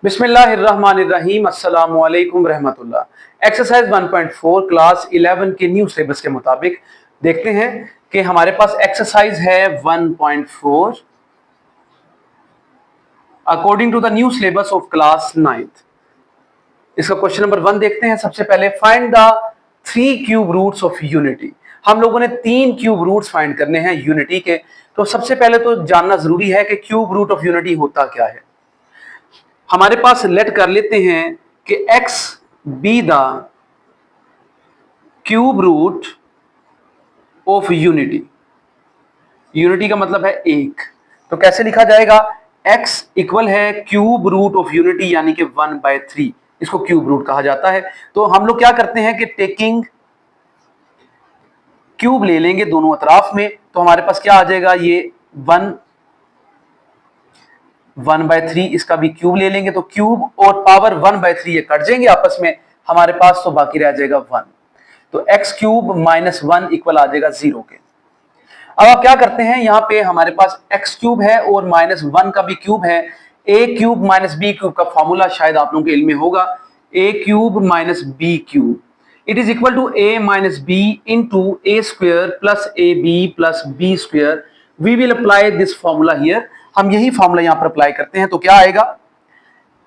बिस्मिल्लाहिर्रहमानिर्रहीम अस्सलामु अलैकुम रहमतुल्लाह। एक्सरसाइज 1.4 क्लास 11 के न्यू सिलेबस के मुताबिक देखते हैं कि हमारे पास एक्सरसाइज है 1.4 according to the new syllabus of class 9th। इसका क्वेश्चन नंबर 1 देखते हैं। सबसे पहले find the 3 cube roots of unity. हम लोगों ने 3 क्यूब रूट्स फाइंड करने हैं यूनिटी के। तो सबसे पहले तो जानना जरूरी है कि क्यूब रूट ऑफ यूनिटी होता क्या है। हमारे पास लेट कर लेते हैं कि x be the cube root of unity. Unity का मतलब है एक। तो कैसे लिखा जाएगा? x इक्वल है क्यूब रूट ऑफ यूनिटी यानी कि 1/3। इसको क्यूब रूट कहा जाता है। तो हम लोग क्या करते हैं कि टेकिंग क्यूब ले लेंगे दोनों अतराफ में। तो हमारे पास क्या आ जाएगा? ये 1/3 इसका भी क्यूब ले लेंगे तो क्यूब और पावर 1/3 ये कट जाएंगे आपस में, हमारे पास तो बाकी रह जाएगा 1। तो x क्यूब माइनस 1 इक्वल आ जाएगा 0 के। अब आप क्या करते हैं, यहां पे हमारे पास x क्यूब है और माइनस 1 का भी क्यूब है। a cube minus b cube का फॉर्मूला शायद आप लोगों के इल्म में होगा, a cube minus b cube it is equal to a minus b into a square plus ab plus b square. We will apply this formula here. हम यही फॉर्मूला यहां पर अप्लाई करते हैं। तो क्या आएगा?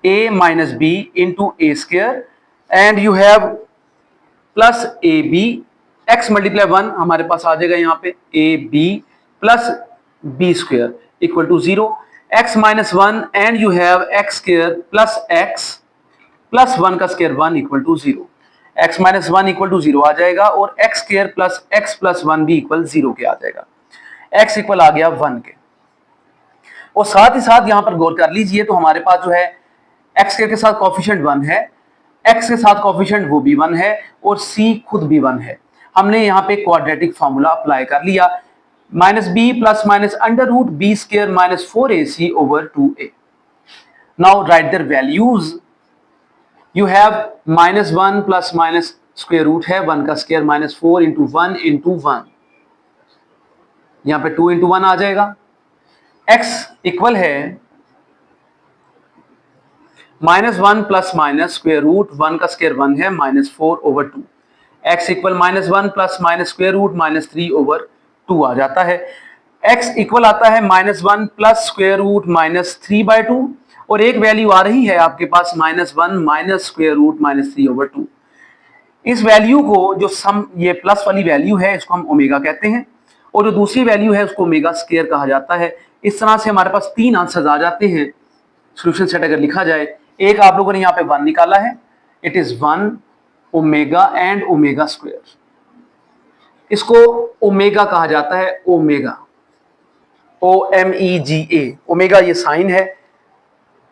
a minus b into a square and you have plus a b, x multiply 1 हमारे पास आ जाएगा यहाँ पे a b plus b square equal to 0। X minus 1 and you have x square plus x plus 1 का square 1 equal to 0। X minus 1 equal to 0 आ जाएगा और x square plus x plus 1 भी इक्वल 0 के आ जाएगा। एक्स इक्वल आ गया 1 के। और साथ ही साथ यहां पर गौर कर लीजिए तो हमारे पास जो है एक्स के साथ कॉफिशिएंट 1 है, x के साथ कॉफिशिएंट वो भी 1 है और c खुद भी 1 है। हमने यहाँ पे क्वाड्रेटिक फॉर्मूला अप्लाई कर लिया, minus B plus minus under root B square minus 4ac over 2a। Now write their values. You have minus 1 plus minus square root है 1 का स्क्वायर माइनस 4 इंटू 1 इंटू 1, यहाँ पे 2 इंटू 1 आ जाएगा। x equal है minus 1 plus minus square root 1 का square 1 है minus 4 over 2। X equal minus 1 plus minus square root minus 3 over 2 आ जाता है। एक्स इक्वल आता है minus 1 plus square root minus 3/2 और एक वैल्यू आ रही है आपके पास minus 1 minus square root minus 3 over 2। इस वैल्यू को जो सम ये प्लस वाली वैल्यू है इसको हम ओमेगा कहते हैं और जो दूसरी वैल्यू है उसको ओमेगा स्क्वायर कहा जाता है। इस तरह से हमारे पास 3 आंसर आ जाते हैं सोल्यूशन सेट अगर लिखा जाए। एक आप लोगों ने यहाँ पे 1 निकाला है, it is 1 omega and omega square. इसको ओमेगा कहा जाता है, ओमेगा OMEGA। ओमेगा ये साइन है,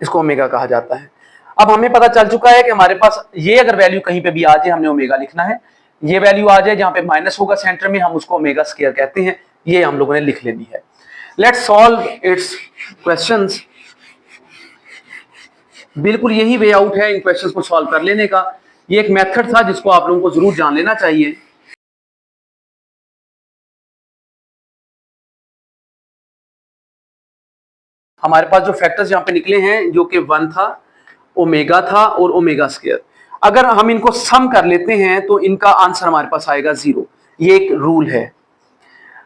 इसको ओमेगा कहा जाता है। अब हमें पता चल चुका है कि हमारे पास ये अगर वैल्यू कहीं पे भी आ जाए हमने ओमेगा लिखना है। ये वैल्यू आ जाए जहां पे माइनस होगा सेंटर में, हम उसको ओमेगा स्क्वायर कहते हैं। ये हम लोगों ने लिख लेनी है। Let's solve it's questions. बिल्कुल यही वे आउट है इन क्वेश्चंस को सॉल्व कर लेने का। ये एक मेथड था जिसको आप लोगों को जरूर जान लेना चाहिए। हमारे पास जो फैक्टर्स यहाँ पे निकले हैं जो कि 1 था, ओमेगा था और ओमेगा स्क्वायर, अगर हम इनको सम कर लेते हैं तो इनका आंसर हमारे पास आएगा 0। ये एक रूल है।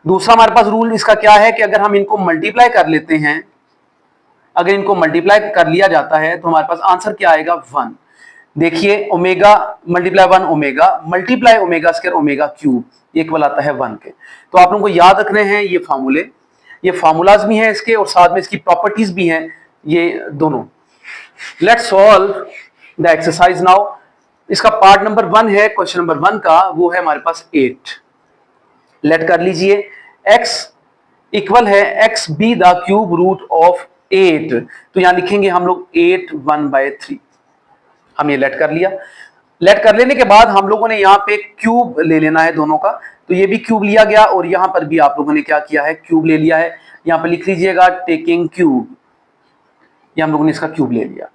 दूसरा हमारे पास रूल इसका क्या है कि अगर हम इनको मल्टीप्लाई कर लेते हैं, अगर इनको मल्टीप्लाई कर लिया जाता है तो हमारे पास आंसर क्या आएगा? 1। देखिए omega multiply 1 omega multiply omega square omega cube equal आता है 1 के। तो आप लोगों को याद रखने हैं ये फार्मूले, ये फार्मूलाज भी हैं इसके और साथ में इसकी प्रॉपर्टीज भी हैं ये दोनों। Let's solve the exercise now. इसका पार्ट नंबर 1 है क्वेश्चन नंबर 1 का, वो है हमारे पास 8। लेट कर लीजिए x इक्वल है x be the cube root of 8। तो यहां लिखेंगे हम लोग 8 1/3। हम ये लेट कर लिया। लेट कर लेने के बाद हम लोगों ने यहाँ पे क्यूब ले लेना है दोनों का। तो ये भी क्यूब लिया गया और यहां पर भी आप लोगों ने क्या किया है? क्यूब ले लिया है। यहां पे लिख लीजिएगा टेकिंग क्यूब, ये हम लोगों ने इसका क्यूब ले लिया।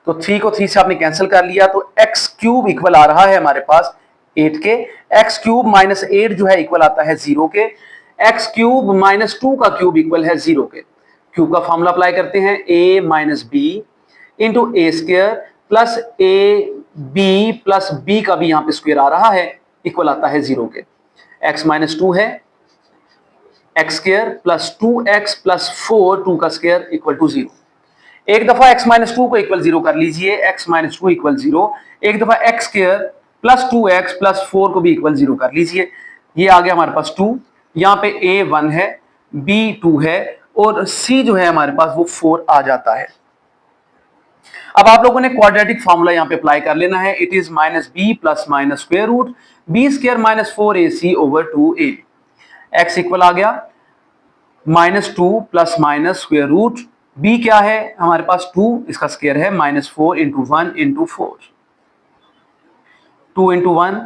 तो 3 को 3 से आपने कैंसिल कर लिया तो x क्यूब इक्वल आ रहा है हमारे पास 8 के। x क्यूब माइनस 8 जो है इक्वल आता है 0 के। x क्यूब माइनस 2 का क्यूब इक्वल है 0 के। क्यूब का फॉर्मूला अप्लाई करते हैं, a minus b into a square plus a b plus b का भी यहां पे स्क्वायर आ रहा है, इक्वल आता है 0 के। x माइनस 2 है, x square plus 2x plus 4, 2 का स्क्वायर इक्वल टू 0। एक दफा x माइनस 2 को इक्वल 0 कर लीजिए, x माइनस 2 इक्वल 0। एक दफा x square plus 2x plus 4 को भी इक्वल 0 कर लीजिए। ये आ गया हमारे पास 2, यहाँ पे a 1 है, b 2 है और c जो है हमारे पास वो 4 आ जाता है। अब आप लोगों ने क्वाड्रेटिक फार्मूला यहाँ पे अप्लाई कर लेना है। It is minus B plus minus square root B square minus 4ac over 2a। x equal आ गया -2 plus minus square root, b क्या है हमारे पास 2, इसका स्क्वायर है -4 into 1 into 4, 2 into 1।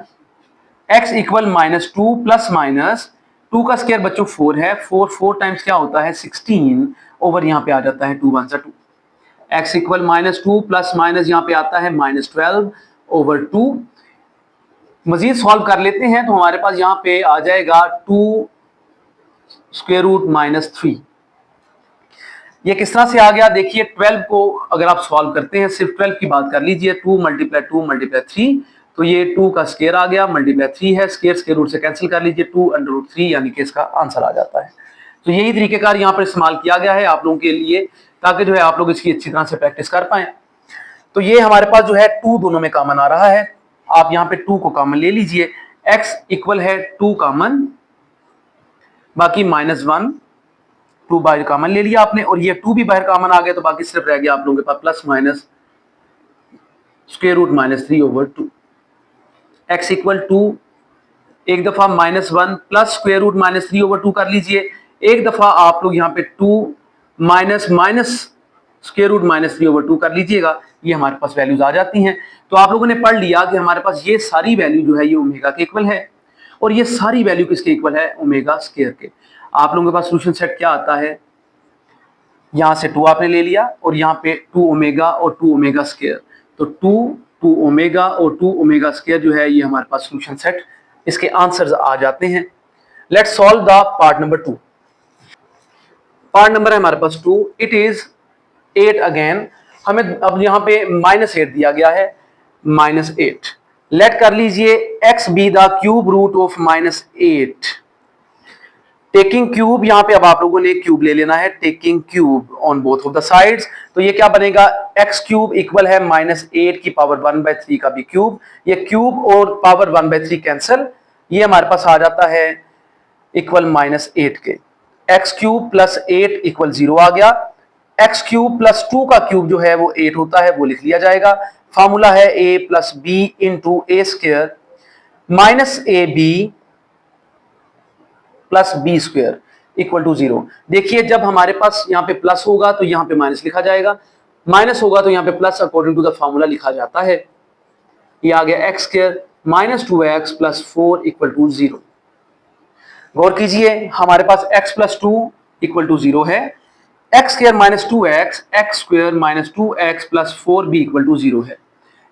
x equal -2 plus minus 2 का स्क्वायर बच्चों 4 है, 4 टाइम्स क्या होता है 16 ओवर यहाँ पे आ जाता है 2 1 2। x इक्वल -2 प्लस माइनस यहाँ पे आता है -12 ओवर 2। मजीद सॉल्व कर लेते हैं तो हमारे पास यहाँ पे आ जाएगा 2 स्क्वायर रूट -3। ये किस तरह से आ गया देखिए, 12 को अगर आप सॉल्व करते हैं, सिर्फ 12 की बात कर लीजिए, 2 मल्टीप्लाई 3, तो ये 2 का स्क्वायर आ गया, मल्टीप्लाई 3 है, स्क्वायर रूट से कैंसिल कर लीजिए, 2 अंडर रूट 3, यानी कि इसका आंसर आ जाता है। तो यही तरीकेकार यहाँ पर इस्तेमाल किया गया है आप लोगों के लिए, ताकि जो है आप लोग इसकी अच्छी तरह से प्रैक्टिस कर पाए। तो ये हमारे पास जो है 2 दोनों में कॉमन आ रहा है, आप यहाँ पे 2 को कॉमन ले लीजिए। x इक्वल है 2 कॉमन, बाकी -1, 2 बाहर कॉमन ले लिया आपने, और ये 2 भी बाहर कॉमन आ गया, तो बाकी सिर्फ रह गया आप लोगों के पास plus minus square root -3 over 2। x equal 2, एक दफा -1 प्लस स्क्वायर रूट -3 ओवर 2 कर लीजिए, एक दफा आप लोग यहाँ पे 2 माइनस स्क्वायर रूट -3 ओवर 2 कर लीजिएगा, ये हमारे पास वैल्यूज आ जाती हैं। तो आप लोगों ने पढ़ लिया कि हमारे पास ये सारी वैल्यू जो है ये ओमेगा के इक्वल है, और ये सारी वैल्यू किसके इक्वल है, ओमेगा स्क्वायर के। आप लोगों के पास सोल्यूशन सेट क्या आता है, यहां से 2 आपने ले लिया और यहाँ पे 2 ओमेगा और 2 ओमेगा स्क्वायर, तो 2 ओमेगा और 2 ओमेगा स्क्वायर जो है ये हमारे पास सोल्यूशन सेट, इसके आंसर्स आ जाते हैं। Let's solve the part number 2। Part number है हमारे पास 2, इट इज 8 अगेन। हमें अब यहाँ पे -8 दिया गया है, -8 लेट कर लीजिए x be the cube root of -8। Taking cube, यहाँ पे अब आप लोगों ने क्यूब ले लेना है, taking cube on both of the sides, तो ये क्या बनेगा, x क्यूब इक्वल है -8 की पावर 1/3 का भी क्यूब, ये क्यूब और पावर 1/3 कैंसिल, ये हमारे पास आ जाता है इक्वल -8 के। x क्यूब प्लस 8 इक्वल 0 आ गया, x क्यूब प्लस 2 का क्यूब जो है वो 8 होता है, वो लिख लिया जाएगा। फार्मूला है a plus b into a square minus a b plus b square equal to 0। देखिए जब हमारे पास यहाँ पे प्लस होगा तो यहाँ पे माइनस लिखा जाएगा, माइनस होगा तो यहाँ पे plus according to the formula लिखा जाता है। ये आ गया x square minus 2x plus 4 equal to 0। गौर कीजिए हमारे पास x प्लस 2 इक्वल टू 0 है, x square minus 2x, x square minus 2x plus 4 भी इक्वल टू 0 है।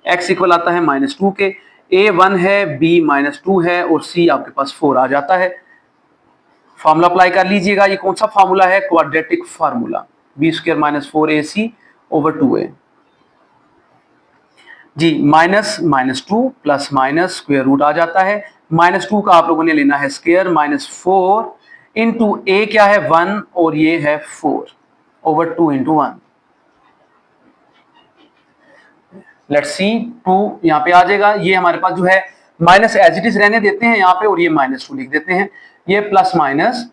x इक्वल आता है -2 के, a 1 है, b -2 है और c आपके पास 4 आ जाता है। फार्मूला अप्लाई कर लीजिएगा, ये कौन सा फार्मूला है, quadratic formula, b square minus 4ac over 2a। जी -2 प्लस माइनस स्क्वायर रूट आ जाता है, -2 का आप लोगों ने लेना है स्क्वायर, -4 इंटू ए क्या है 1 और ये है 4 ओवर 2 इंटू 1। लेट्स सी 2 यहाँ पे आ जाएगा, ये हमारे पास जो है माइनस एज इट इज रहने देते हैं यहाँ पे और ये -2 लिख देते हैं, ये plus minus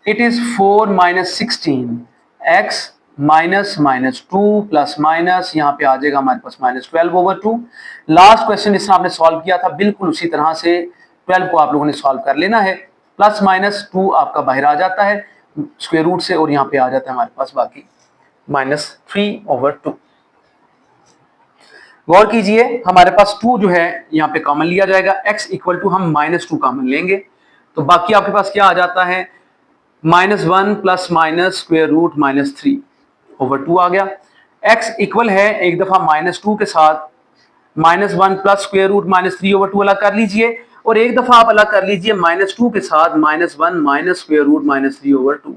it is 4 minus 16 x minus 2 plus minus यहाँ पे आ जाएगा हमारे पास -12 ओवर 2। लास्ट क्वेश्चन जिसमें आपने सॉल्व किया था बिल्कुल उसी तरह से 12 को आप लोगों ने सॉल्व कर लेना है, प्लस माइनस 2 आपका बाहर आ जाता है स्क्वायर रूट से और यहाँ पे आ जाता है हमारे पास बाकी -3 ओवर 2। गौर कीजिए हमारे पास 2 जो है यहाँ पे कॉमन लिया जाएगा, x इक्वल टू हम -2 कॉमन लेंगे तो बाकी आपके पास क्या आ जाता है -1 plus minus square root -3 over 2 आ गया। x इक्वल है एक दफा -2 के साथ -1 प्लस स्क्वायर रूट -3 ओवर 2 अलग कर लीजिए और एक दफा आप अलग कर लीजिए -2 के साथ -1 माइनस स्क्वायर रूट -3 ओवर 2,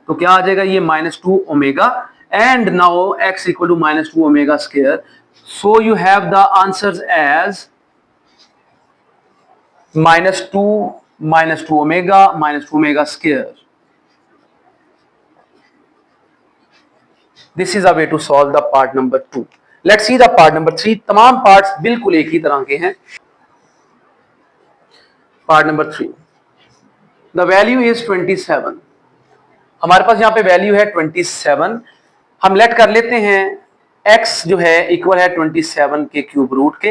तो क्या आ जाएगा ये -2 omega and now x equal to minus 2 omega square. So you have the answers as minus 2 omega square. This is a way to solve the part number 2. Let's see the part number 3. तमाम parts बिल्कुल एक ही तरह के हैं. Part number 3. The value is 27. हमारे पास यहाँ पे value है 27. हम लेट कर लेते हैं x जो है इक्वल है 27 के क्यूब रूट के.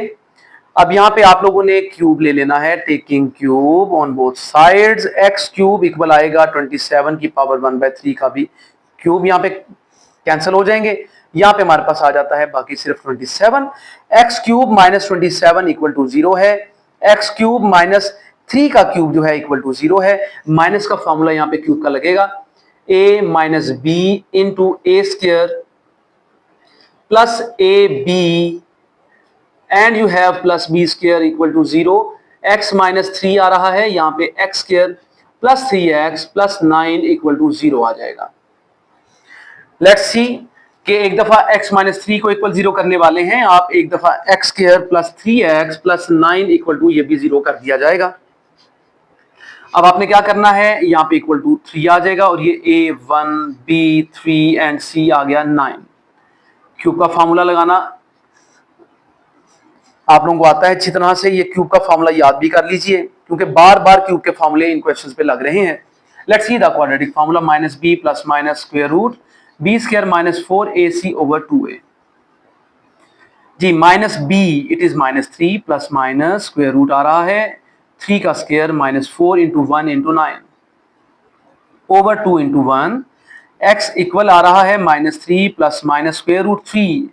अब यहाँ पे आप लोगों ने क्यूब ले लेना है, taking cube on both sides. x cube equal आएगा 27 की पावर 1/3 का भी क्यूब. यहाँ पे कैंसिल हो जाएंगे. यहाँ पे हमारे पास आ जाता है बाकी सिर्फ 27. x cube minus 27 equal to 0 है. x क्यूब माइनस 3 का क्यूब जो है इक्वल टू 0 है. माइनस का फॉर्मूला यहाँ पे क्यूब का लगेगा a minus b into a square plus a b and you have plus b square equal to 0. x minus 3 आ रहा है, यहाँ पे x square plus 3x plus 9 equal to 0 आ जाएगा. लेट्स सी कि एक दफा x माइनस 3 को इक्वल 0 करने वाले हैं आप, एक दफा x square plus 3x plus 9 equal to ये भी 0 कर दिया जाएगा. अब आपने क्या करना है, यहाँ पे इक्वल टू 3 आ जाएगा और ये a1 b3 एंड c आ गया 9. क्यूब का फॉर्मूला लगाना आप लोगों को आता है अच्छी तरह से. ये क्यूब का फॉर्मूला याद भी कर लीजिए क्योंकि बार बार क्यूब के फॉर्मूले इन क्वेश्चंस पे लग रहे हैं. Let's see the quadratic formula. Minus B plus minus square root B square minus 4ac over 2a. जी minus B it is minus 3 plus minus square root आ रहा है 3 का square minus 4 into 1 into 9 over 2 into 1. X equal आ रहा है minus 3 plus minus square root 3,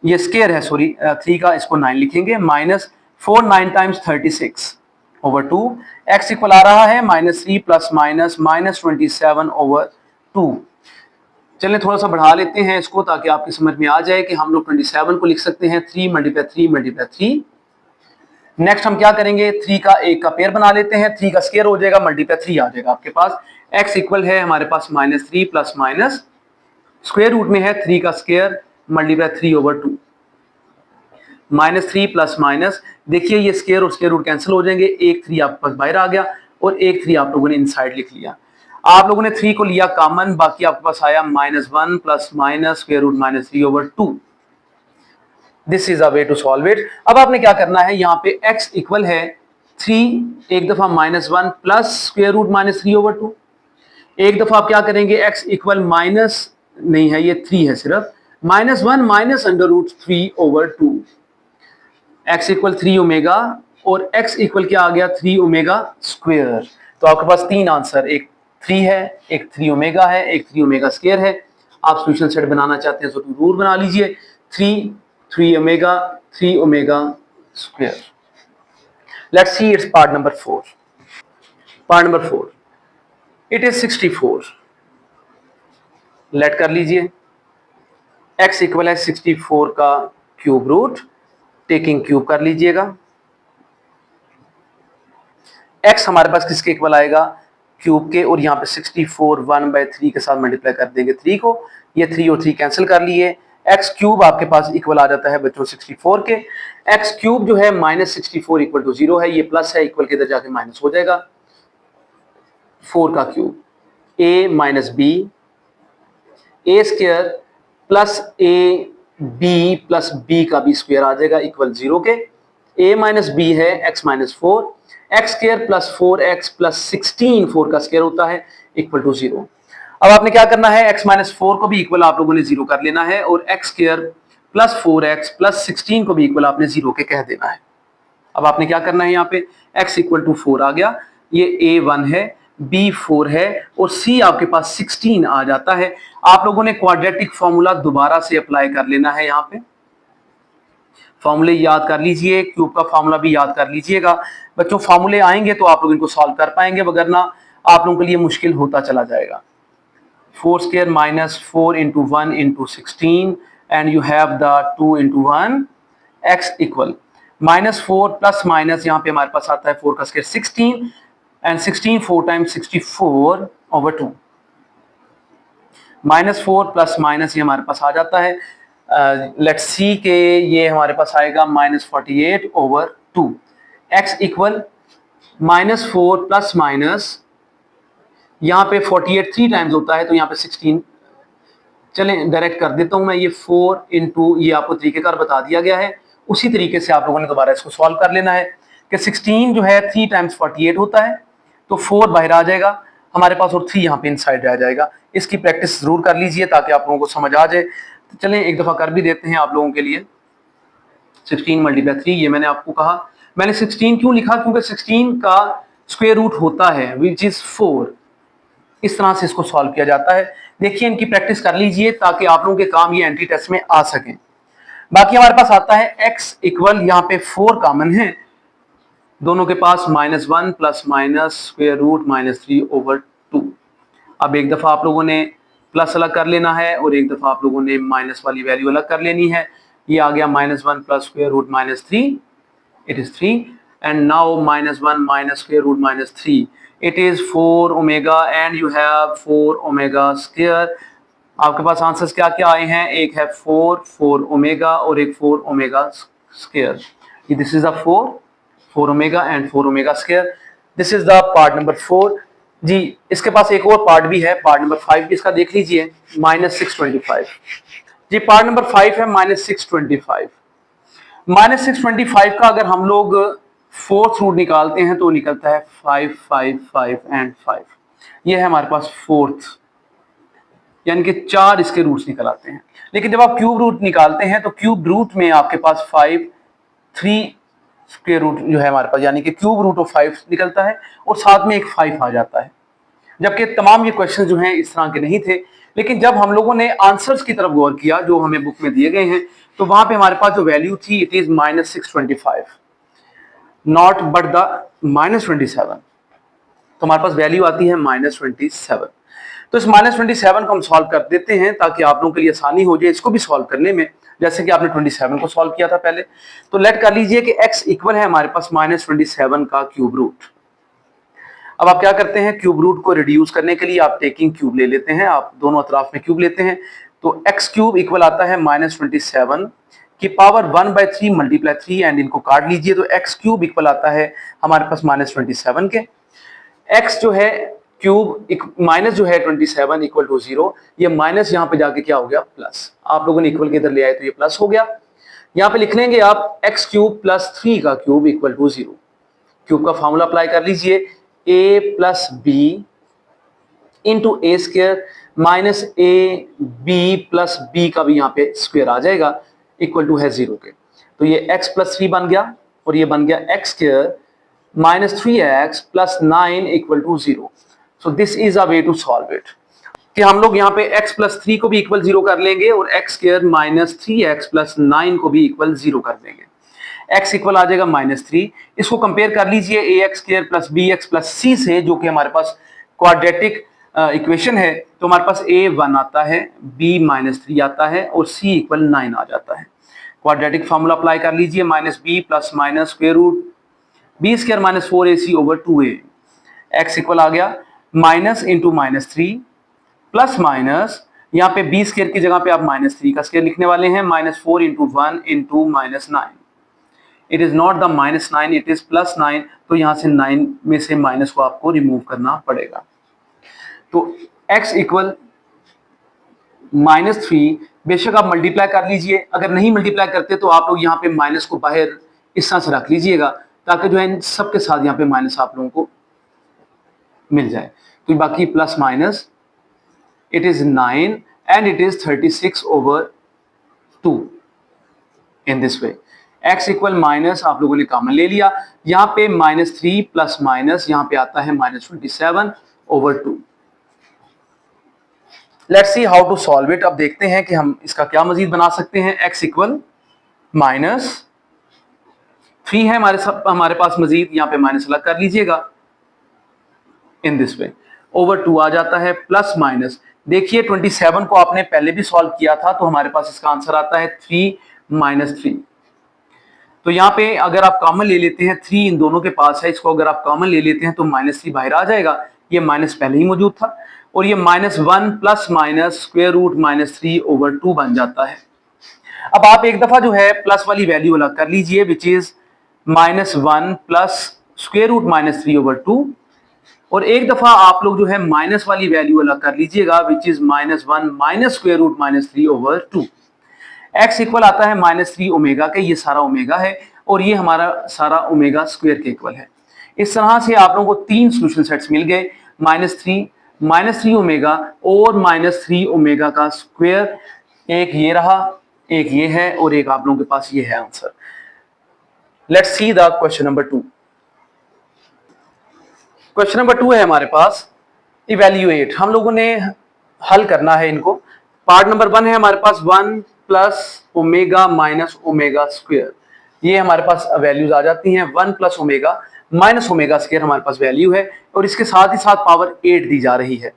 ये square है सॉरी 3 का, इसको 9 लिखेंगे. Minus 4 9 times 36 over 2. X equal आ रहा है minus 3 plus minus minus 27 over 2. चलिए थोड़ा सा बढ़ा लेते हैं इसको ताकि आपकी समझ में आ जाए कि हम लोग 27 को लिख सकते हैं 3 मल्टीप्लाई 3 मल्टीप्लाई 3. नेक्स्ट हम क्या करेंगे, 3 का 1 का पेयर बना लेते हैं. 3 का स्केयर हो जाएगा मल्टीप्लाई 3 आ जाएगा आपके पास. एक्स इक्वल है हमारे पास minus 3 plus minus square root में है 3 का square multiply 3 over 2. Minus 3 plus minus, देखिए ये स्केयर और स्केयर रूट कैंसिल हो जाएंगे. एक 3 आपके पास बाहर आ गया और एक 3 आप लोगों ने इनसाइड लिख लिया. आप लोगों ने 3 को लिया कॉमन, बाकी आपके पास आया minus 1 plus minus square root minus 3 over 2. This is a way to solve it. अब आपने क्या करना है, यहाँ पे x इक्वल है 3, एक दफा minus 1 plus square root minus 3 over 2. एक दफा आप क्या करेंगे, x इक्वल माइनस नहीं है, ये 3 है सिर्फ, minus 1 minus under root 3 over 2. x equal 3 omega और x इक्वल क्या आ गया 3 ओमेगा स्क्वायर. तो आपके पास 3 आंसर, एक 3 है, एक 3 ओमेगा है, एक 3 ओमेगा स्क्वायर है. आप सोल्यूशन सेट बनाना चाहते हैं तो रूल बना लीजिए 3 omega 3 omega square. Let's see it's part number 4. Part number 4 it is 64. Let कर लीजिए x इक्वल है 64 का क्यूब रूट, टेकिंग क्यूब कर लीजिएगा. x हमारे पास किसके इक्वल आएगा, क्यूब के, और यहाँ पे 64 1/3 के साथ मल्टीप्लाई कर देंगे 3 को. ये 3 और 3 कैंसिल कर लिए. x क्यूब आपके पास इक्वल आ जाता है बच्चों 64 के. x क्यूब जो है माइनस 64 इक्वल टू 0 है, ये प्लस है, इक्वल के इधर जाके माइनस हो जाएगा. 4 का cube a minus b a square plus a b plus b का भी स्क्वायर आ जाएगा इक्वल 0 के. a माइनस बी है x minus 4, x square plus 4x plus 16 4 का स्क्वायर होता है इक्वल टू 0. अब आपने क्या करना है, x माइनस 4 को भी इक्वल आप लोगों ने 0 कर लेना है और x square plus 4x plus 16 को भी इक्वल आपने 0 के कह देना है. अब आपने क्या करना है, यहाँ पे x इक्वल टू 4 आ गया, ये a1 है, b 4 है और c आपके पास 16 आ जाता है. आप लोगों ने क्वाड्रेटिक फॉर्मूला दोबारा से अप्लाई कर लेना है. यहाँ पे फॉर्मूले याद कर लीजिए, क्यूब का फॉर्मूला भी याद कर लीजिएगा बच्चों. फॉर्मूले आएंगे तो आप लोग इनको सॉल्व कर पाएंगे, वगरना आप लोगों के लिए मुश्किल होता चला जाएगा. 4 square minus 4 into 1 into 16 and you have the 2 into 1. X equal minus 4 plus minus, यहाँ पे हमारे पास आता है 4 का square 16 and 16 4 times 64 over 2. -4 plus minus ये हमारे पास आ जाता है, लेट्स सी के ये हमारे पास आएगा -48/2। x इक्वल -4 प्लस माइनस, यहाँ पे 48 3 टाइम्स होता है तो यहाँ पे 16, चलें डायरेक्ट कर देता हूं मैं, ये 4 इंटू, ये आपको तरीकेकार बता दिया गया है, उसी तरीके से आप लोगों ने दोबारा इसको सॉल्व कर लेना है कि 16 जो है 3 टाइम्स 48 होता है, तो 4 बाहर आ जाएगा हमारे पास और 3 यहाँ पे इनसाइड रह जाएगा। इसकी प्रैक्टिस जरूर कर लीजिए ताकि आप लोगों को समझ आ जाए। तो चलें एक दफा कर भी देते हैं आप लोगों के लिए। 16 मल्टीप्लाई 3, ये मैंने आपको कहा, मैंने 16 क्यों लिखा, क्योंकि 16 का स्क्वायर रूट होता है विच इज 4। इस तरह से इसको सॉल्व किया जाता है। देखिए इनकी प्रैक्टिस कर लीजिए ताकि आप लोगों के काम ये एंट्री टेस्ट में आ सकें। बाकी हमारे पास आता है x इक्वल, यहाँ पे 4 कॉमन है दोनों के पास, -1 प्लस माइनस स्क्वायर रूट -3/2। अब एक दफा आप लोगों ने प्लस अलग कर लेना है और एक दफा आप लोगों ने माइनस वाली वैल्यू अलग कर लेनी है। ये आ गया -1 plus square root -3, it is 3, and now -1 minus square root -3, it is 4 omega and you have 4 omega square. आपके पास आंसर्स क्या क्या आए हैं, एक है 4 ओमेगा और एक 4 omega square. This is the 4 omega and 4 omega square. This is the part number 4 जी। इसके पास एक और पार्ट भी है, पार्ट नंबर 5 इसका देख लीजिए, -625 जी। पार्ट नंबर 5 है -625। -625 का अगर हम लोग फोर्थ रूट निकालते हैं तो निकलता है 5 5 5 एंड 5। ये है हमारे पास फोर्थ, यानी कि 4 इसके रूट्स निकल आते हैं। लेकिन जब आप क्यूब रूट निकालते हैं तो क्यूब रूट में आपके पास 5 3 स्क्वायर रूट जो है हमारे पास, यानी कि क्यूब रूट ऑफ 5 निकलता है और साथ में एक 5 आ जाता है। जबकि तमाम ये क्वेश्चन जो हैं इस तरह के नहीं थे, लेकिन जब हम लोगों ने आंसर्स की तरफ गौर किया जो हमें बुक में दिए गए हैं, तो वहां पे हमारे पास जो वैल्यू थी it is -625 not but the -27। तो हमारे पास वैल्यू आती है -27। तो इस -27 को हम सॉल्व कर देते हैं ताकि आप लोगों के लिए आसानी हो जाए इसको भी सॉल्व करने में, जैसे कि आपने 27 को सॉल्व किया था पहले। तो लेट कर लीजिए कि x इक्वल है हमारे पास -27 का क्यूब रूट। अब आप क्या करते हैं, क्यूब रूट को रिड्यूस करने के लिए आप टेकिंग क्यूब ले लेते हैं, आप दोनों अतराफ में क्यूब लेते हैं। तो x क्यूब इक्वल आता है -27 की पावर 1/3 मल्टीप्लाई 3, एंड इनको काट लीजिए तो x क्यूब इक्वल आता है हमारे पास -27 के। x जो है क्यूब माइनस जो है 27 इक्वल टू 0, ये माइनस यहाँ पे जाके क्या हो गया प्लस, आप लोगों ने इक्वल के इधर ले आए तो ये प्लस हो गया। यहाँ पे लिख लेंगे आप x क्यूब प्लस 3 का क्यूब इक्वल टू 0। क्यूब का फॉर्मूला अप्लाई कर लीजिए, a plus b into a square minus a b plus b का भी यहाँ पे स्क्वायर आ जाएगा, इक्वल टू है 0 के। तो ये x प्लस 3 बन गया और ये बन गया x square -3x plus 9 equal to 0। So this is a way to solve it, कि हम लोग यहाँ पे x प्लस 3 को भी इक्वल 0 कर लेंगे और x स्क्वायर -3x प्लस 9 को भी इक्वल 0 कर देंगे। x इक्वल आ जाएगा -3। इसको कंपेयर कर लीजिए ax square plus bx plus c से, जो कि हमारे पास क्वाड्रेटिक इक्वेशन है। तो हमारे पास a 1 आता है, b -3 आता है और c इक्वल 9 आ जाता है। क्वाड्रेटिक फार्मूला अप्लाई कर लीजिए, -b plus minus square root b square -4ac/2a। x equal आ गया माइनस इंटू -3 प्लस माइनस, यहाँ पे b स्क्वायर की जगह पे आप -3 का स्क्वायर लिखने वाले हैं, -4 into 1 into -9। It is not the -9, it is +9। तो यहां से 9 में से माइनस को आपको रिमूव करना पड़ेगा। तो x इक्वल -3, बेशक आप मल्टीप्लाई कर लीजिए, अगर नहीं मल्टीप्लाई करते तो आप लोग यहाँ पे माइनस को बाहर इस तरह से रख लीजिएगा ताकि जो है इन सबके साथ यहाँ पे माइनस आप लोगों को मिल जाए। तो बाकी plus minus it is 9 and it is 36/2 in this way. x equal minus आप लोगों ने कॉमन ले लिया, यहाँ पे -3 प्लस माइनस यहाँ पे आता है -27/2। Let's see how to solve it. अब देखते हैं कि हम इसका क्या मजीद बना सकते हैं। x इक्वल -3 है हमारे पास मजीद, यहाँ पे माइनस अलग कर लीजिएगा इन दिस वे, /2 आ जाता है, प्लस माइनस। देखिए 27 को आपने पहले भी सॉल्व किया था तो हमारे पास इसका आंसर आता है 3 - 3। तो यहाँ पे अगर आप कॉमन ले लेते हैं, 3 इन दोनों के पास है, इसको अगर आप कॉमन ले लेते हैं तो -3 बाहर आ जाएगा, ये माइनस पहले ही मौजूद था, और ये -1 प्लस माइनस स्क्वायर रूट -3/2 बन जाता है। अब आप एक दफा जो है प्लस वाली वैल्यू अलग कर लीजिए, which is -1 plus square root -3/2, और एक दफा आप लोग जो है माइनस वाली वैल्यू अलग कर लीजिएगा, which is -1 minus square root -3/2। X equal आता है -3 ओमेगा के, ये सारा ओमेगा है, और ये हमारा सारा ओमेगा स्क्वायर के इक्वल है। इस तरह से आप लोगों को 3 सोल्यूशन सेट्स मिल गए, -3 ओमेगा और -3 ओमेगा का स्क्वायर। एक ये रहा, एक ये है, और एक आप लोगों के पास ये है answer. Let's see the question number 2। Question number 2 है हमारे पास, इवेल्युएट। हम लोगों ने हल करना है इनको। पार्ट नंबर 1 है हमारे पास 1 plus omega minus omega square. ये हमारे पास वैल्यूज आ जाती हैं, 1 plus omega minus omega square हमारे पास वैल्यू है, और इसके साथ ही साथ पावर 8 दी जा रही है।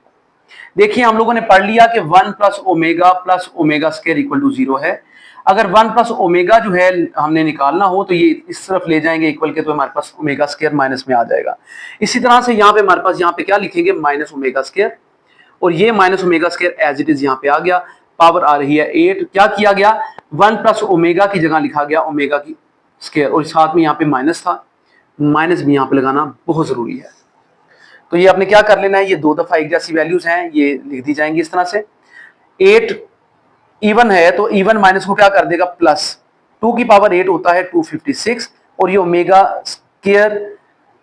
देखिए हम लोगों ने पढ़ लिया कि 1 plus omega square equal to 0 है। अगर 1 प्लस ओमेगा जो है हमने निकालना हो तो ये इस तरफ ले जाएंगे इक्वल के, तो हमारे पास ओमेगा स्क्वायर माइनस में आ जाएगा। इसी तरह से यहाँ पे हमारे पास यहाँ पे क्या लिखेंगे, माइनस ओमेगा स्क्वायर, और ये minus omega square as it is यहाँ पे आ गया। पावर आ रही है 8। क्या किया गया, 1 प्लस ओमेगा की जगह लिखा गया ओमेगा की स्क्वायर, और साथ में यहाँ पे माइनस था, माइनस भी यहाँ पे लगाना बहुत जरूरी है। तो ये आपने क्या कर लेना है, ये 2 दफा एक जैसी वैल्यूज हैं, ये लिख दी जाएंगी इस तरह से। 8 इवन है तो इवन माइनस को क्या कर देगा, प्लस 2 की पावर 8 होता है 256, और ये ओमेगा स्क्वायर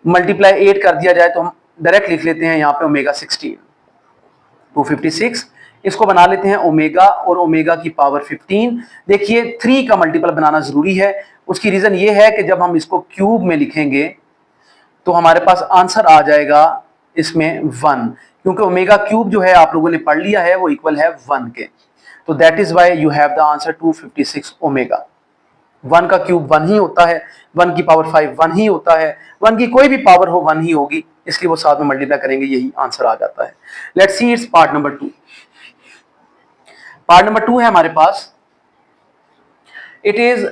मल्टीप्लाई 8 कर दिया जाए तो हम डायरेक्ट लिख लेते हैं यहाँ पे ओमेगा 16। 256 इसको बना लेते हैं ओमेगा, और ओमेगा की पावर 15। देखिए 3 का मल्टीपल बनाना जरूरी है। उसकी रीजन ये है कि जब हम इसको क्यूब में लिखेंगे तो हमारे पास आंसर आ जाएगा इसमें 1, क्योंकि ओमेगा क्यूब जो है आप लोगों ने पढ़ लिया है वो इक्वल है 1 के। तो that is why you have the answer 256 omega. 1 का क्यूब 1 ही होता है, 1 की पावर 5 1 ही होता है, 1 की कोई भी पावर हो 1 ही होगी, इसलिए वो साथ में मल्टीप्लाई करेंगे, यही आंसर आ जाता है। Let's see it's part number 2। Part number 2 है हमारे पास, इट इज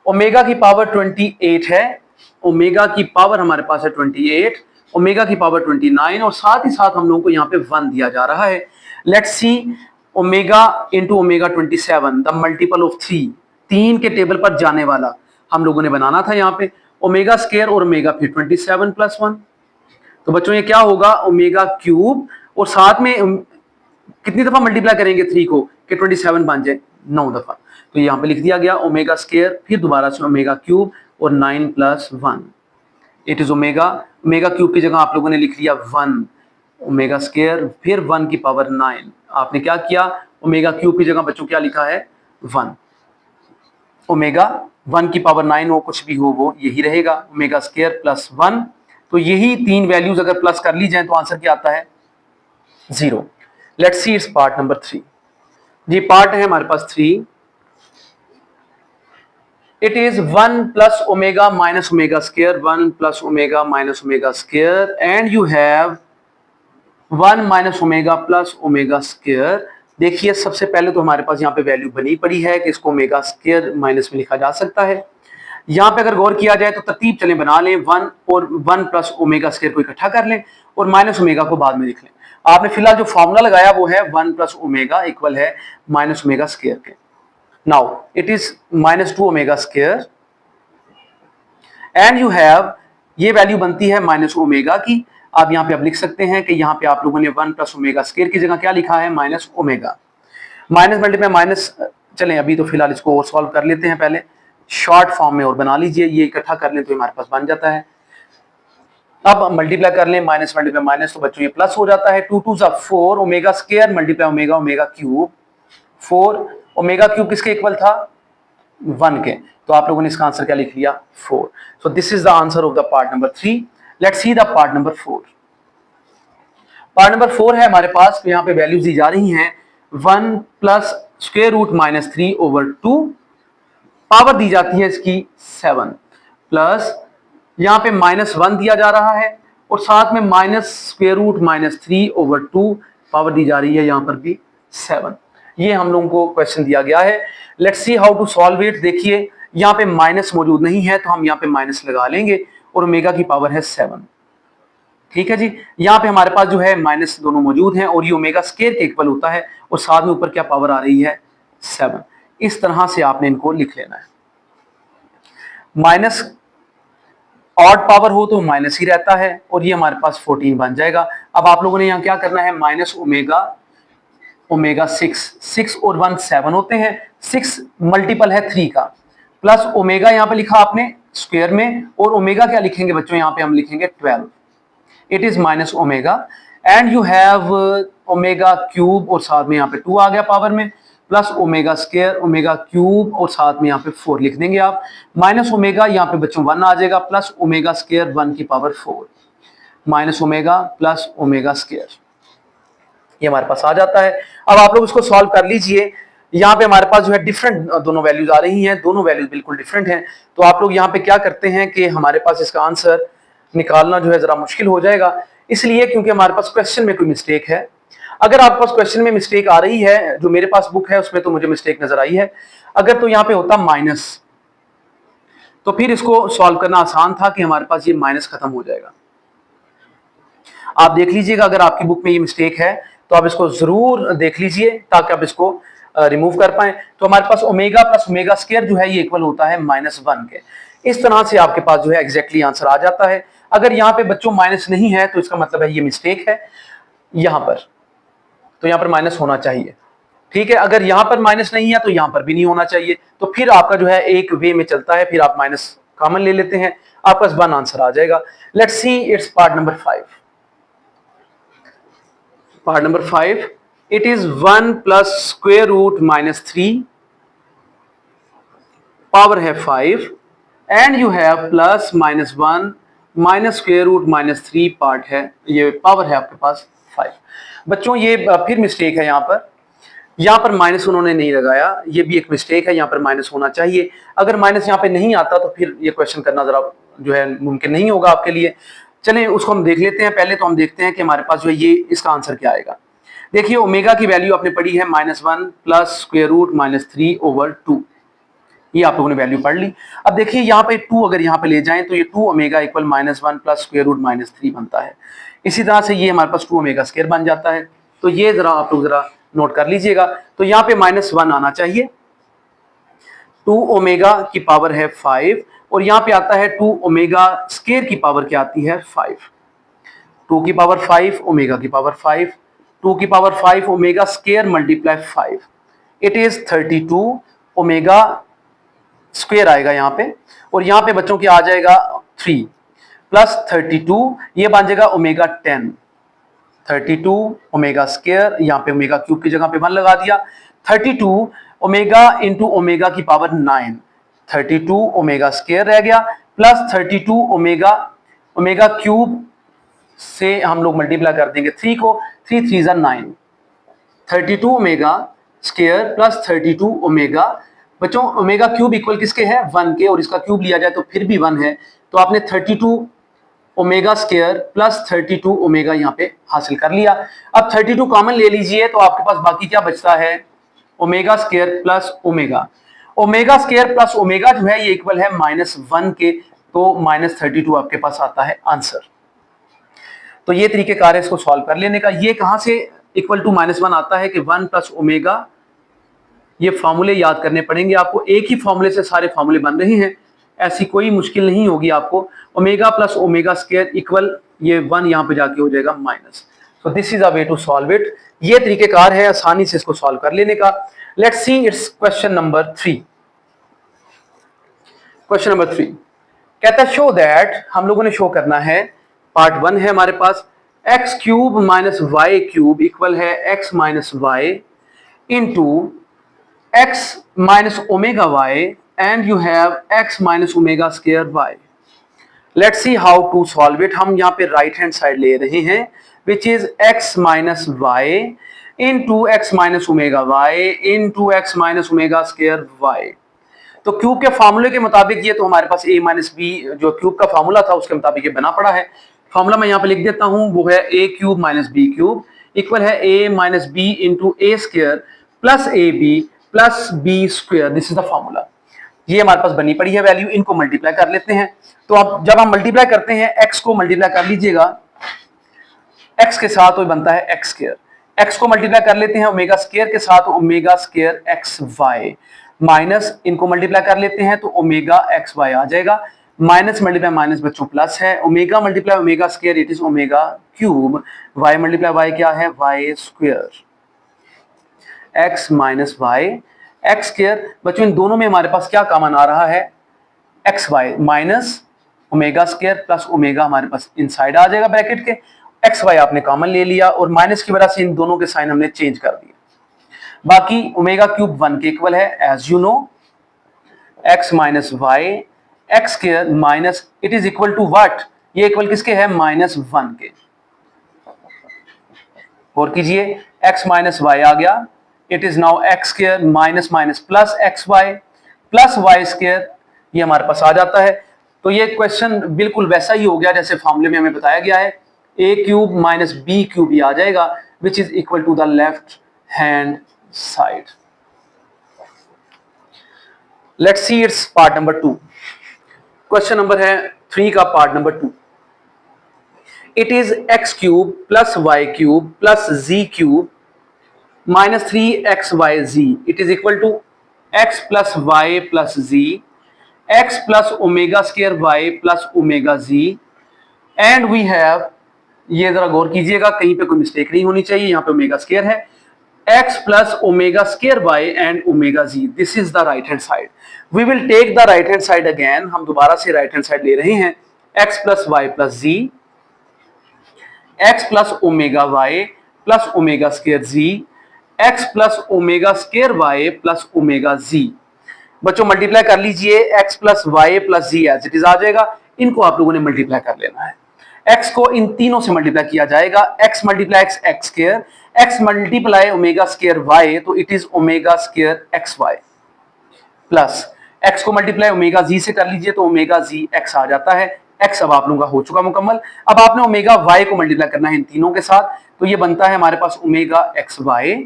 ओमेगा की पावर 28 है, ओमेगा की पावर हमारे पास है 28, ओमेगा की पावर 29, और साथ ही साथ हम लोगों को यहाँ पे 1 दिया जा रहा है। Let's C omega into omega 27, the multiple of 3 के टेबल पर जाने वाला हम लोगों ने बनाना था यहाँ पे, ओमेगा स्क्वायर और ओमेगा फिर 27 प्लस 1। तो बच्चों ये क्या होगा, ओमेगा क्यूब, और साथ में कितनी दफा मल्टीप्लाई करेंगे 3 को कि 27 बन जाए, 9 दफा। तो यहाँ पे लिख दिया गया ओमेगा स्क्वायर, फिर दोबारा से ओमेगा क्यूब, और 9 plus 1 it is omega. Omega cube की जगह आप लोगों ने लिख लिया 1, ओमेगा स्क्वायर फिर 1 की पावर 9। आपने क्या किया, ओमेगा क्यूब की जगह बच्चों क्या लिखा है 1, ओमेगा 1 की पावर 9 हो कुछ भी हो वो यही रहेगा, ओमेगा स्क्वायर प्लस 1। तो यही 3 वैल्यूज अगर प्लस कर ली जाए तो आंसर क्या आता है 0। Let's see it's part number 3। जी पार्ट है हमारे पास 3। It is 1 plus omega minus omega square, 1 plus omega minus omega square, and you have 1 minus omega plus omega square. देखिए सबसे पहले तो हमारे पास यहाँ पे वैल्यू बनी पड़ी है कि इसको ओमेगा स्क्वायर माइनस में लिखा जा सकता है। यहाँ पे अगर गौर किया जाए तो तरतीब चलें बना लें, 1 और 1 प्लस ओमेगा स्क्वायर को इकट्ठा कर लें और माइनस ओमेगा को बाद में लिख लें। आपने फिलहाल जो फॉर्मूला लगाया वो है 1 प्लस ओमेगा इक्वल है माइनस ओमेगा स्क्वायर के। Now it is -2 omega square, and you have, ये वैल्यू बनती है माइनस ओमेगा की। आप यहाँ पे अब लिख सकते हैं कि यहाँ पे आप लोगों ने 1 प्लस ओमेगा स्क्वायर की जगह क्या लिखा है minus omega, minus multiply minus. चलें अभी तो फिलहाल इसको और सॉल्व कर लेते हैं, पहले शॉर्ट फॉर्म में और बना लीजिए, ये इकट्ठा कर लें तो हमारे पास बन जाता है। अब मल्टीप्लाई कर लें, माइनस मल्टीप्लाई माइनस, तो बच्चों ये प्लस हो जाता है। 2 2 4 omega square multiply omega omega cube, 4 omega cube किसके इक्वल था 1 के, तो आप लोगों ने इसका आंसर क्या लिख लिया 4। सो this is the answer of the part number 3। Let's see the part number 4। Part number 4 है हमारे पास, तो यहाँ पे वैल्यूज दी जा रही हैं 1 plus square root minus 3/2, power दी जाती है इसकी 7, प्लस यहाँ पे -1 दिया जा रहा है और साथ में minus square root minus 3/2, power दी जा रही है यहाँ पर भी 7। ये हम लोगों को क्वेश्चन दिया गया है। Let's see how to solve it. देखिए यहाँ पे माइनस मौजूद नहीं है तो हम यहाँ पे माइनस लगा लेंगे और ओमेगा की पावर है 7। ठीक है जी। यहाँ पे हमारे पास जो है माइनस दोनों मौजूद हैं और ये ओमेगा स्केयर के इक्वल होता है और साथ में ऊपर क्या पावर आ रही है 7। इस तरह से आपने इनको लिख लेना है। माइनस ऑड पावर हो तो माइनस ही रहता है और ये हमारे पास 14 बन जाएगा। अब आप लोगों ने यहाँ क्या करना है, माइनस ओमेगा 6 और 1 7 होते हैं, 6 मल्टीपल है 3 का, प्लस ओमेगा यहाँ पे लिखा आपने स्क्वायर में, और ओमेगा क्या लिखेंगे बच्चों, यहाँ पे हम लिखेंगे 12। It is minus omega and you have omega cube और साथ में यहाँ पे 2 आ गया पावर में, plus omega square omega cube और साथ में यहाँ पे 4 लिख देंगे आप, माइनस ओमेगा यहाँ पे बच्चों 1 आ जाएगा, प्लस ओमेगा स्क्वायर 1 की power 4, minus omega plus omega square, ये हमारे पास आ जाता है। अब आप लोग इसको सॉल्व कर लीजिए। यहाँ पे हमारे पास जो है डिफरेंट दोनों वैल्यूज आ रही हैं, दोनों वैल्यूज बिल्कुल डिफरेंट हैं। तो आप लोग यहाँ पे क्या करते हैं कि हमारे पास इसका आंसर निकालना जो है जरा मुश्किल हो जाएगा, इसलिए क्योंकि हमारे पास क्वेश्चन में कोई मिस्टेक है। अगर आपके पास क्वेश्चन में मिस्टेक आ रही है, जो मेरे पास बुक है उसमें तो मुझे मिस्टेक नजर आई है, अगर तो यहाँ पे होता माइनस तो फिर इसको सॉल्व करना आसान था कि हमारे पास ये माइनस खत्म हो जाएगा। आप देख लीजिएगा, अगर आपकी बुक में ये मिस्टेक है तो आप इसको जरूर देख लीजिए ताकि आप इसको रिमूव कर पाए। तो हमारे पास ओमेगा प्लस ओमेगा स्क्वायर जो है ये इक्वल होता है -1 के। इस तरह से आपके पास जो है एग्जैक्टली आंसर आ जाता है। अगर यहाँ पे बच्चों माइनस नहीं है तो इसका मतलब है ये मिस्टेक है यहाँ पर, तो यहाँ पर माइनस होना चाहिए। ठीक है, अगर यहाँ पर माइनस नहीं है तो यहाँ पर भी नहीं होना चाहिए। तो फिर आपका जो है एक वे में चलता है, फिर आप माइनस कॉमन ले लेते हैं, आपका 1 आंसर आ जाएगा। Let's see it's part number 5। Part number 5, it is 1 plus square root minus 3, power है 5 and you have plus -1 minus square root -3 part है, ये पावर है आपके पास 5। बच्चों ये फिर मिस्टेक है, यहाँ पर माइनस उन्होंने नहीं लगाया, ये भी एक मिस्टेक है, यहाँ पर माइनस होना चाहिए। अगर माइनस यहाँ पे नहीं आता तो फिर ये क्वेश्चन करना जरा जो है मुमकिन नहीं होगा आपके लिए। चलें उसको हम देख लेते हैं। पहले तो हम देखते हैं कि हमारे पास जो है ये इसका आंसर क्या आएगा। देखिए ओमेगा की वैल्यू आपने पढ़ी है -1 प्लस स्क्वायर रूट -3/2, ये आप लोगों ने वैल्यू पढ़ ली। अब देखिए यहाँ पे 2 अगर यहाँ पे ले जाएं तो ये 2 omega equal -1 plus square root -3 बनता है। इसी तरह से ये हमारे पास 2 ओमेगा स्क्वायर बन जाता है। तो ये जरा आप लोग जरा नोट कर लीजिएगा। तो यहाँ पे -1 आना चाहिए, 2 ओमेगा की पावर है 5 और यहाँ पे आता है 2 ओमेगा स्क्वायर की पावर क्या आती है 5, 2 की पावर 5 ओमेगा की पावर 5, 2 की power 5 omega square multiply 5, it is 32 omega square आएगा यहाँ पे, और यहाँ पे बच्चों की आ जाएगा 3 प्लस 32, ये बन जाएगा ओमेगा 10, 32 ओमेगा स्क्वायर, यहाँ पे ओमेगा क्यूब की जगह पे 1 लगा दिया, 32 ओमेगा इंटू ओमेगा की पावर 9, 32 ओमेगा स्क्वायर रह गया, प्लस 32 ओमेगा क्यूब से हम लोग मल्टीप्लाई कर देंगे 3 को, 3 3 9, 32 ओमेगा स्क्वायर प्लस 32 ओमेगा। बच्चों ओमेगा क्यूब इक्वल किसके है 1 के, और इसका क्यूब लिया जाए तो फिर भी 1 है, तो आपने 32 ओमेगा स्क्वायर प्लस 32 ओमेगा यहाँ पे हासिल कर लिया। अब 32 कॉमन ले लीजिए तो आपके पास बाकी क्या बचता है, omega square plus omega. Omega square plus omega जो है ये इक्वल है -1 के, तो -32 आपके पास आता है आंसर। तो ये तरीकेकार है इसको सॉल्व कर लेने का। ये कहां से इक्वल टू -1 आता है कि 1 प्लस ओमेगा, ये फॉर्मूले याद करने पड़ेंगे आपको, एक ही फॉर्मूले से सारे फॉर्मूले बन रहे हैं, ऐसी कोई मुश्किल नहीं होगी आपको। Omega plus omega square equal ये 1 यहां पे जाके हो जाएगा minus. So this is a way to solve it. ये तरीकेकार है आसानी से इसको सॉल्व कर लेने का। Let's see it's question number 3। Question number 3 कहता है शो दैट, हम लोगों ने शो करना है, पार्ट 1 है हमारे पास, x cube minus y cube equal है x minus y into x minus omega y and you have x minus omega square y. Let's see how to solve it. हम यहाँ पे राइट हैंड साइड ले रहे हैं which is x minus y into x minus omega y into x minus omega square y. तो cube के फार्मूले के मुताबिक ये तो हमारे पास a माइनस बी जो क्यूब का फार्मूला था उसके मुताबिक ये बना पड़ा है। फार्मूला मैं यहाँ पे लिख देता हूं, वो है a cube minus b cube equal है a minus b into a square plus a b plus b square. This is the formula. ये हमारे पास बनी पड़ी है वैल्यू, इनको मल्टीप्लाई कर लेते हैं। तो अब जब हम मल्टीप्लाई करते हैं x को मल्टीप्लाई कर लीजिएगा x के साथ तो बनता है x स्क्वायर, x को मल्टीप्लाई कर लेते हैं ओमेगा स्क्वायर के साथ, omega square x y, minus इनको मल्टीप्लाई कर लेते हैं तो ओमेगा एक्स वाई आ जाएगा, माइनस मल्टीप्लाई माइनस बच्चों प्लस है, omega multiply omega square it is omega cube, y multiply y क्या है y square, x minus y x square. बच्चों इन दोनों में हमारे पास क्या कॉमन आ रहा है, x y minus omega square plus omega हमारे पास इनसाइड आ जाएगा ब्रैकेट के, एक्स वाई आपने कॉमन ले लिया और माइनस की वजह से इन दोनों के साइन हमने चेंज कर दिए। बाकी ओमेगा क्यूब 1 के इक्वल है as you know, x minus y x square minus it is equal to what, ये इक्वल किसके है -1 के। और कीजिए एक्स माइनस वाई आ गया, it is now x square minus minus plus x Y plus Y square, ये हमारे पास आ जाता है। तो ये क्वेश्चन बिल्कुल वैसा ही हो गया जैसे फॉर्मूले में हमें बताया गया है, a cube minus b cube ही आ जाएगा which is equal to the left hand side. Let's see it's part number 2। Question number है 3 का part number 2। It is x cube plus y cube plus z cube minus 3 y z, it is equal to x plus Y plus ji, x plus omega square Y plus omega z, and we have, ये जरा गौर कीजिएगा कहीं पे कोई mistake नहीं होनी चाहिए, यहां पे ओमेगा स्क्वायर है, x plus omega square y and omega z, this is the right hand side. We will take the right hand side again, हम दोबारा से राइट हैंड साइड ले रहे हैं, x प्लस वाई प्लस जी, x plus omega Y plus omega square Z, x plus omega square Y plus omega Z. बच्चों multiply कर लीजिए, x plus Y plus Z as it is आ जाएगा, इनको आप लोगों ने मल्टीप्लाई कर लेना है, x को इन तीनों से मल्टीप्लाई किया जाएगा, x multiply x square, x multiply omega square y, तो it is omega square x Y, plus x को मल्टीप्लाई ओमेगा z से कर लीजिए तो ओमेगा जी x आ जाता है, x अब आप लोगों का हो चुका मुकम्मल। अब आपने ओमेगा y को मल्टीप्लाई करना है इन तीनों के साथ, तो ये बनता है हमारे पास omega x Y,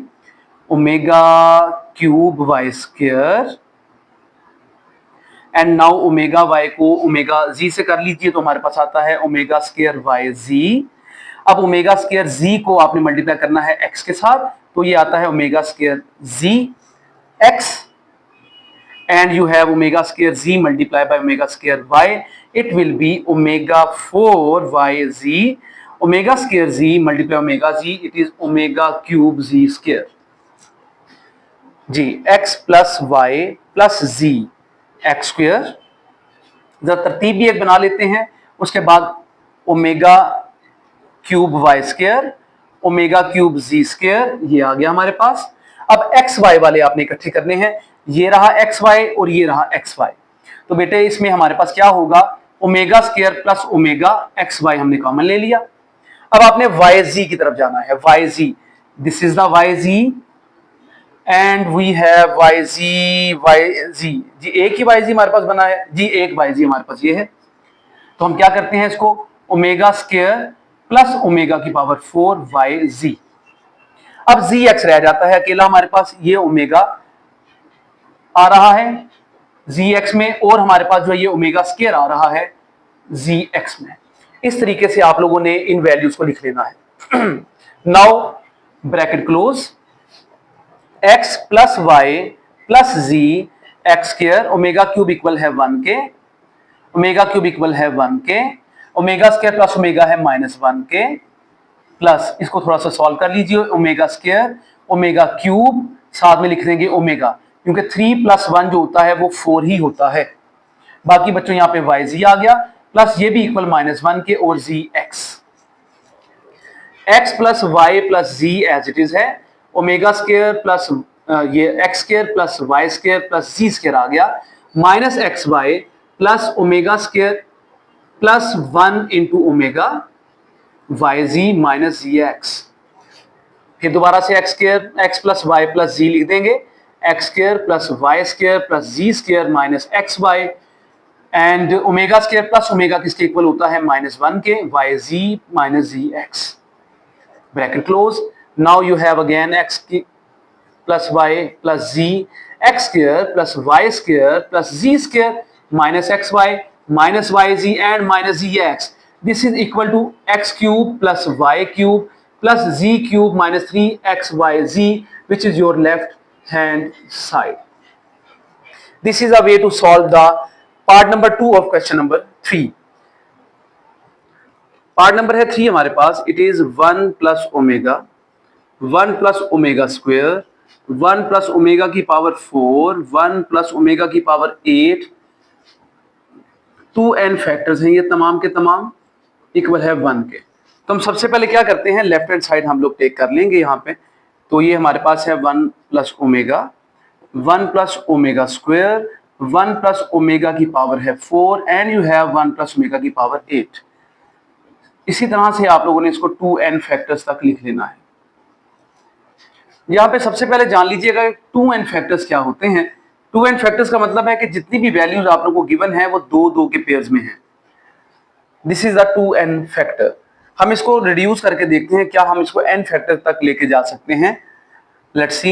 omega cube Y square, and now omega Y को ओमेगा जी से कर लीजिए तो हमारे पास आता है ओमेगा स्क्वायर वाई जी। अब ओमेगा स्क्वायर जी को आपने मल्टीप्लाई करना है एक्स के साथ, तो ये आता है omega square Z X, and you have omega square Z multiply by omega square Y, it will be omega 4 Y Z, omega square Z multiply omega Z, it is omega cube Z square Z, x plus Y plus ji x square. जरा तरतीब भी एक बना लेते हैं, उसके बाद omega cube Y square, omega cube Z square, ये आ गया हमारे पास। अब एक्स वाई वाले आपने इकट्ठे करने हैं, ये रहा एक्स वाई और ये रहा एक्स वाई, तो बेटे इसमें हमारे पास क्या होगा, omega square plus omega x y हमने कॉमन ले लिया। अब आपने वाई जी की तरफ जाना है, Y Z, this is the Y ji and we have Y Z Z, एक ही वाई जी हमारे पास बना है जी, एक वाई जी हमारे पास ये है, तो हम क्या करते हैं इसको ओमेगा स्क्वायर प्लस ओमेगा की पावर 4 वाई जी। अब जी एक्स रह जाता है अकेला हमारे पास, ये ओमेगा आ रहा है जी एक्स में, और हमारे पास जो है ये ओमेगा स्क्वायर आ रहा है जी एक्स में। इस तरीके से आप लोगों ने इन वैल्यूज को लिख लेना है। Now bracket close, X plus Y plus जी x square, omega cube equal है 1 के, ओमेगा क्यूब इक्वल है 1 के, ओमेगा स्क्वायर प्लस ओमेगा है -1 के, प्लस इसको थोड़ा सा सॉल्व कर लीजिए, ओमेगा स्क्वायर ओमेगा क्यूब, साथ में लिख देंगे ओमेगा, क्योंकि 3 + 1 जो होता है वो 4 ही होता है। बाकी बच्चों यहाँ पे वाई जी आ गया, प्लस ये भी इक्वल -1 के और Z X, X plus Y plus Z as it is है, ओमेगा स्क्वायर प्लस ये X square plus Y square plus जी स्क्वायर आ गया, minus x Y plus omega square plus 1 into omega Y जी minus जी X. फिर दोबारा से X square X plus Y plus Z लिख देंगे, X square plus Y square plus ji square minus x Y, and omega square plus omega किसके equal होता है -1 के, y ji minus ji x, bracket close. Now you have again x plus Y plus ji, x square plus Y square plus ji square minus x y ji and minus ji x. This is equal to x cube plus y cube plus z cube minus 3xyz which is your left hand side. This is a way to solve the part number 2 of question number 3. Part number है 3 हमारे पास. It is 1 plus omega 1 plus omega square 1 plus omega की power 4 1 plus omega की power 8 2n factors हैं ये तमाम के तमाम इक्वल है 1 के. तो हम सबसे पहले क्या करते हैं, लेफ्ट हैंड साइड हम लोग टेक कर लेंगे यहाँ पे. तो ये हमारे पास है 1 plus omega 1 plus omega square 1 plus omega की पावर है 4 and you have 1 plus omega की पावर 8. इसी तरह से आप लोगों ने इसको 2n फैक्टर्स तक लिख लेना है. यहाँ पे सबसे पहले जान लीजिएगा 2n फैक्टर्स क्या होते हैं. 2n फैक्टर्स का मतलब है कि जितनी भी वैल्यूज आप लोगों को गिवन है वो 2 के पेयर्स में है. This is the 2n factor. हम इसको रिड्यूस करके देखते हैं क्या हम इसको n फैक्टर तक लेके जा सकते हैं. Let's C.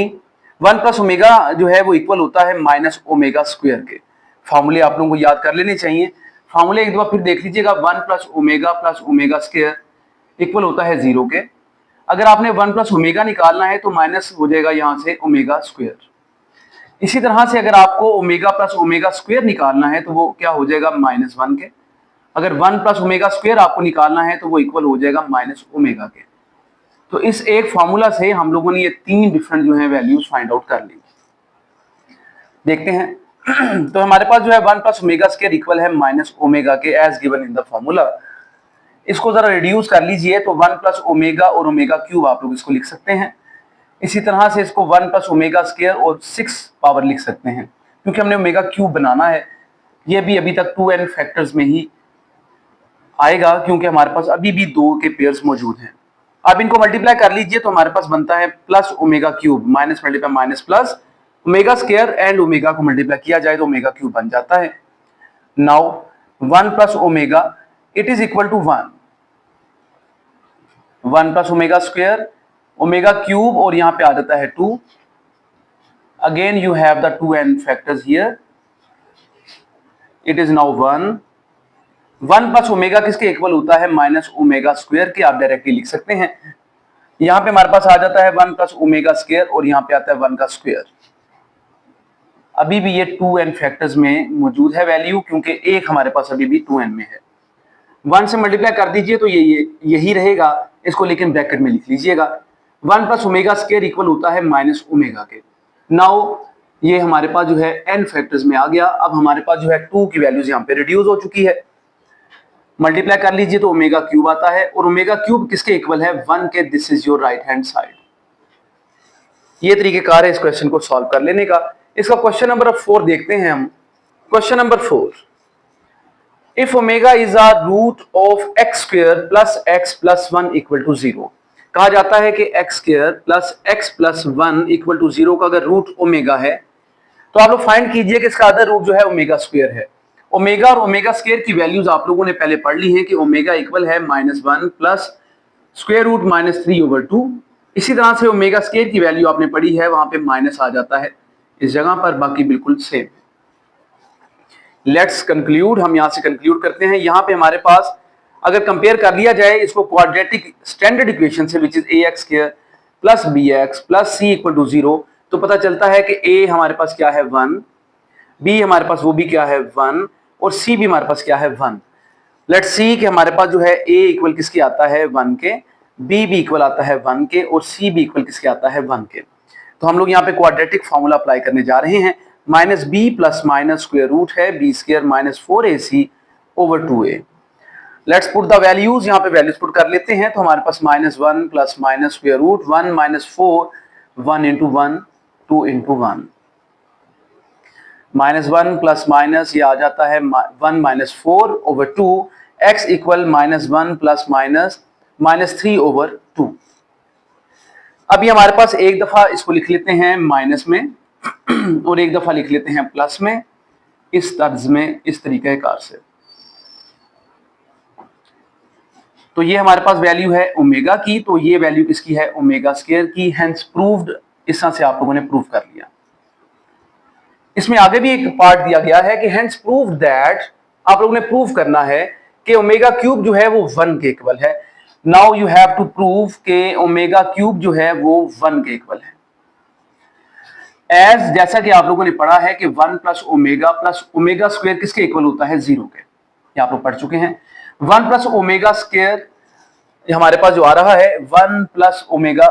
1 प्लस ओमेगा जो है वो इक्वल होता है माइनस ओमेगा स्क्वायर के. फॉर्मूले आप लोगों को याद कर लेने चाहिए. फॉर्मूले एक बार फिर देख लीजिएगा. 1 प्लस ओमेगा स्क्वायर इक्वल होता है 0 के. अगर आपने 1 प्लस ओमेगा निकालना है तो माइनस हो जाएगा यहाँ से ओमेगा स्क्वायर. इसी तरह से अगर आपको ओमेगा प्लस ओमेगा स्क्वायर निकालना है तो वो क्या हो जाएगा -1 के. अगर 1 प्लस ओमेगा स्क्वायर आपको निकालना है तो वो इक्वल हो जाएगा माइनस ओमेगा के. तो इस एक फॉर्मूला से हम लोगों ने ये 3 डिफरेंट जो है वैल्यूज फाइंड आउट कर ली. देखते हैं. तो हमारे पास जो है 1 प्लस ओमेगा स्क्वायर इक्वल है माइनस ओमेगा के as given in the formula. इसको जरा रिड्यूस कर लीजिए तो 1 प्लस ओमेगा और ओमेगा क्यूब आप लोग इसको लिख सकते हैं. इसी तरह से इसको 1 प्लस ओमेगा स्क्वायर और 6 पावर लिख सकते हैं क्योंकि हमने ओमेगा क्यूब बनाना है. ये भी अभी तक 2n फैक्टर्स में ही आएगा क्योंकि हमारे पास अभी भी 2 के पेयर्स मौजूद हैं. अब इनको मल्टीप्लाई कर लीजिए तो हमारे पास बनता है plus omega cube minus multiply minus plus omega square and omega को मल्टीप्लाई किया जाए तो ओमेगा क्यूब बन जाता है. Now 1 plus omega it is equal to 1 plus omega square omega cube और यहाँ पे आ जाता है 2. Again you have the 2n factors here. It is now 1 plus omega किसके इक्वल होता है माइनस ओमेगा स्क्वायर के. आप डायरेक्टली लिख सकते हैं. यहाँ पे हमारे पास आ जाता है 1 प्लस ओमेगा स्क्वायर और यहाँ पे आता है 1 का स्क्वायर. अभी भी ये 2n फैक्टर्स में मौजूद है वैल्यू क्योंकि एक हमारे पास अभी भी 2n में है. 1 से मल्टीप्लाई कर दीजिए तो ये यही रहेगा. इसको लेकिन ब्रैकेट में लिख लीजिएगा. 1 प्लस ओमेगा स्क्वायर इक्वल होता है माइनस ओमेगा के. नाउ ये हमारे पास जो है n फैक्टर्स में आ गया. अब हमारे पास जो है 2 की वैल्यूज यहाँ पे रिड्यूस हो चुकी है. मल्टीप्लाई कर लीजिए तो ओमेगा क्यूब आता है और ओमेगा क्यूब किसके इक्वल है 1 के. This is your right hand side. ये तरीकेकार है इस क्वेश्चन को सॉल्व कर लेने का. इसका क्वेश्चन नंबर 4 देखते हैं हम. Question number 4. If omega is a root of x square plus x plus 1 equal to 0. कहा जाता है कि x square plus x plus 1 equal to 0 का अगर रूट ओमेगा है तो आप लोग फाइंड कीजिए कि इसका अदर रूट जो है ओमेगा स्क्वायर है. ओमेगा और ओमेगा स्क्वायर की वैल्यूज आप लोगों ने पहले पढ़ ली है कि ओमेगा इक्वल है -1 प्लस स्क्वायर रूट -3/2. इसी तरह से ओमेगा स्क्वायर की वैल्यू आपने पढ़ी है, वहां पे माइनस आ जाता है इस जगह पर. बाकी बिल्कुल सेम. Let's conclude. हम यहां से कंक्लूड करते हैं. यहां पे हमारे पास अगर कंपेयर कर लिया जाए इसको क्वाड्रेटिक स्टैंडर्ड इक्वेशन से which is ax square plus bx plus c equal to 0 तो पता चलता है कि a हमारे पास क्या है 1, b हमारे पास वो भी क्या है 1 और c भी हमारे पास क्या है 1. लेट्स सी कि हमारे पास जो है a इक्वल किसके आता है 1 के, b भी इक्वल आता है 1 के और c भी इक्वल किसके आता है 1 के. तो हम लोग यहाँ पे क्वाड्रेटिक फॉर्मूला अप्लाई करने जा रहे हैं. Minus B plus minus square root है B square minus 4ac over 2a. Let's put the values. यहाँ पे वैल्यूज पुट कर लेते हैं. तो हमारे पास -1 plus minus square root 1 minus 4 1 into 1 2 into 1 -1 plus minus ये आ जाता है 1 minus 4 over 2 x equal -1 plus minus -3 over 2. अभी हमारे पास एक दफा इसको लिख लेते हैं माइनस में और एक दफा लिख लेते हैं प्लस में, इस तर्ज में, इस तरीके कार से. तो ये हमारे पास वैल्यू है ओमेगा की. तो ये वैल्यू किसकी है ओमेगा स्क्वायर की. Hence proved. इस तरह से आप लोगों ने प्रूव कर लिया. इसमें आगे भी एक पार्ट दिया गया है कि हेंस प्रूव्ड दैट. आप लोगों ने प्रूव करना है कि ओमेगा क्यूब जो है वो 1 के इक्वल है। Now you have to prove के ओमेगा क्यूब जो है वो 1 के इक्वल है। एज जैसा कि आप लोगों ने पढ़ा है कि 1 प्लस ओमेगा स्क्वायर किसके इक्वल होता है? 0 के। ये आप लोग पढ़ चुके हैं। 1 प्लस ओमेगा स्क्वायर हमारे पास जो आ रहा है 1 प्लस ओमेगा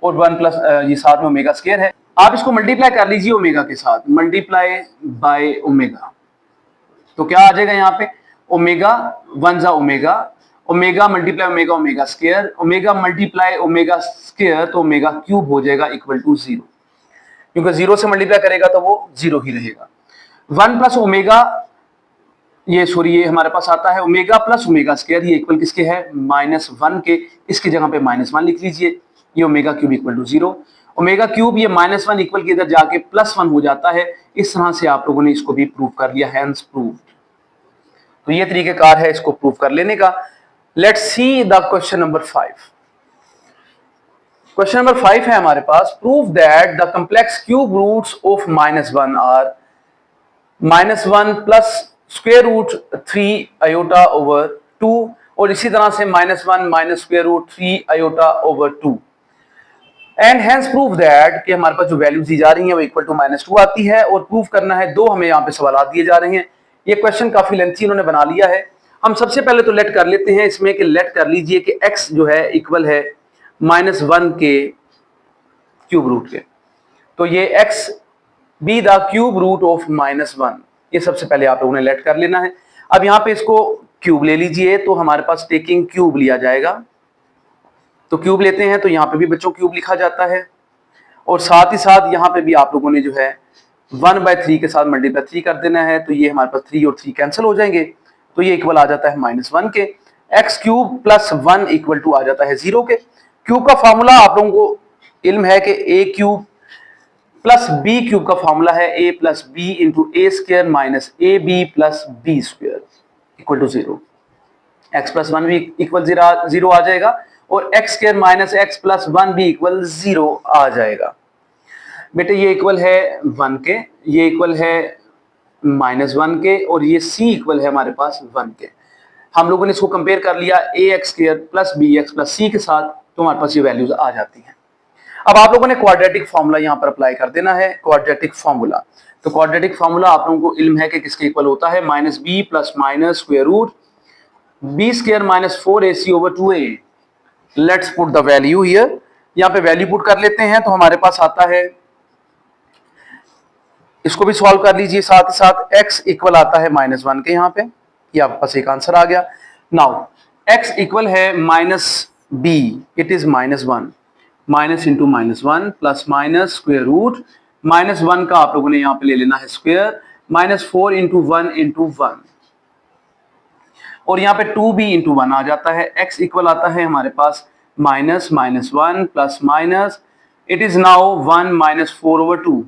और 1 प्लस ये साथ में ओमेगा स्क्वायर है। आप इसको मल्टीप्लाई कर लीजिए ओमेगा के साथ, मल्टीप्लाई बाय ओमेगा, तो क्या आ जाएगा यहाँ पे? ओमेगा 1 जा omega, omega multiply omega omega square, omega multiply omega square, तो ओमेगा क्यूब हो जाएगा इक्वल टू 0, क्योंकि 0 से मल्टीप्लाई करेगा तो वो 0 ही रहेगा। 1 प्लस ओमेगा ये हमारे पास आता है ओमेगा प्लस ओमेगा स्क्वायर, ये इक्वल किसके है? -1 के। इसकी जगह पे -1 लिख लीजिए, ये omega cube equal to 0। Omega cube ये -1 इक्वल के इधर जाके +1 हो जाता है। इस तरह से आप लोगों ने इसको भी प्रूव कर लिया, हैंस प्रूव्ड। तो ये तरीकेकार है इसको प्रूव कर लेने का। Let's see the question number 5। Question number 5 है हमारे पास, prove that the complex cube roots of -1 are -1 plus square root 3 iota over 2, और इसी तरह से -1 minus square root 3 iota over 2, and hence prove that कि हमारे पास जो वैल्यूज दी जा रही है वो इक्वल टू -2 आती है, और प्रूव करना है। दो हमें यहाँ पे सवाल दिए जा रहे हैं। ये क्वेश्चन काफी लेंथी इन्होंने बना लिया है। हम सबसे पहले तो लेट कर लेते हैं इसमें कि लेट कर लीजिए कि x जो है इक्वल है -1 के क्यूब रूट के। तो ये x be the cube root of -1, ये सबसे पहले आप लोगों ने लेट कर लेना है। अब यहाँ पे इसको क्यूब ले लीजिए, तो हमारे पास टेकिंग क्यूब लिया जाएगा, तो क्यूब लेते हैं तो यहाँ पे भी बच्चों क्यूब लिखा जाता है, और साथ ही साथ यहाँ पे भी आप लोगों ने जो है 1/3 के साथ मल्टीप्लाई 3 कर देना है, तो ये हमारे पास 3 और 3 कैंसिल हो जाएंगे, तो ये इक्वल आ जाता है -1 के। x cube plus 1 equal to आ जाता है 0 के। क्यूब का फॉर्मूला आप लोगों को इल्म है कि a cube plus b cube का फॉर्मूला है a plus b into a square minus a b plus b square equal to 0। x plus 1 भी इक्वल 0 आ जाएगा, और x square minus x plus 1 भी इक्वल 0 आ जाएगा। बेटे ये इक्वल है 1 के, ये इक्वल है -1 के, और ये c इक्वल है हमारे पास 1 के। हम लोगों ने इसको कंपेयर कर लिया ax square plus bx plus c के साथ, तो हमारे पास ये वैल्यूज आ जाती हैं। अब आप लोगों ने क्वाड्रेटिक फॉर्मूला यहाँ पर अप्लाई कर देना है, क्वाड्रेटिक फॉर्मूला। तो क्वाड्रेटिक फॉर्मूला आप लोगों को इल्म है कि किसके इक्वल होता है? -b plus minus square root b square minus 4ac over 2a। Let's put the value here, यहाँ पे वैल्यू पुट कर लेते हैं, तो हमारे पास आता है, इसको भी सॉल्व कर लीजिए साथ ही साथ। x इक्वल आता है -1 के, यहाँ पे ये आपके पास एक आंसर आ गया। नाउ x इक्वल है -b, it is -1, minus into -1 plus minus square root -1 का आप लोगों ने यहाँ पे ले लेना है स्क्वायर, -4 इंटू 1 इंटू 1, और यहाँ पे 2b इंटू 1 आ जाता है। x इक्वल आता है हमारे पास -1 plus minus, it is now 1 minus 4 over 2,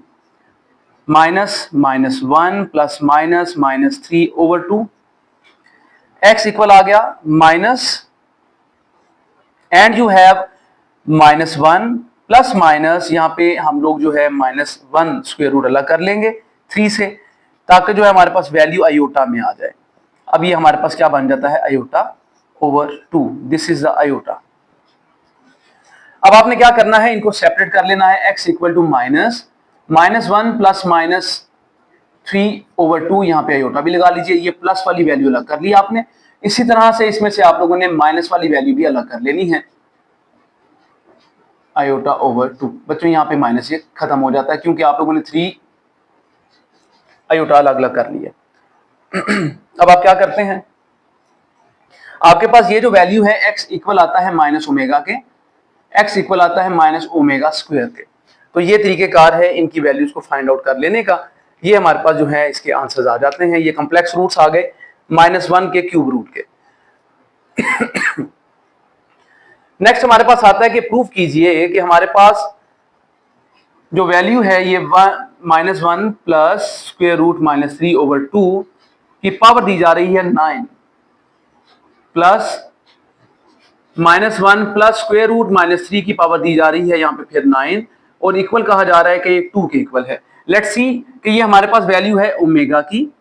-1 plus minus 3 over 2, x equal आ गया minus, and you have -1 plus minus, यहाँ पे हम लोग जो है -1 स्क्वायर रूट अलग कर लेंगे 3 से, ताकि जो है हमारे पास वैल्यू आयोटा में आ जाए। अब ये हमारे पास क्या बन जाता है? Iota over 2, this is the iota. अब आपने क्या करना है? इनको सेपरेट कर लेना है। x equal to -1 plus -3 over 2, यहाँ पे आयोटा भी लगा लीजिए, ये प्लस वाली वैल्यू अलग कर ली आपने। इसी तरह से इसमें से आप लोगों ने माइनस वाली वैल्यू भी अलग कर लेनी है, आयोटा ओवर 2। बच्चों यहाँ पे माइनस ये खत्म हो जाता है, क्योंकि आप लोगों ने 3 आयोटा अलग अलग कर लिया। अब आप क्या करते हैं? आपके पास ये जो वैल्यू है x इक्वल आता है माइनस ओमेगा के, x इक्वल आता है माइनस ओमेगा स्क्वायर के। तो ये तरीकेकार है इनकी वैल्यूज को फाइंड आउट कर लेने का। ये हमारे पास जो है इसके आंसर्स आ जाते हैं। ये कॉम्प्लेक्स रूट्स आ गए -1 के क्यूब रूट के। नेक्स्ट हमारे पास आता है कि प्रूफ कीजिए कि हमारे पास जो वैल्यू है ये -1 प्लस स्क्वायर रूट -3 ओवर 2 की पावर दी जा रही है 9, प्लस -1 प्लस स्क्वायर रूट -3 की पावर दी जा रही है यहाँ पे फिर 9, और इक्वल कहा जा रहा है कि 2 के इक्वल है। लेट्स सी कि ये हमारे पास वैल्यू है ओमेगा की,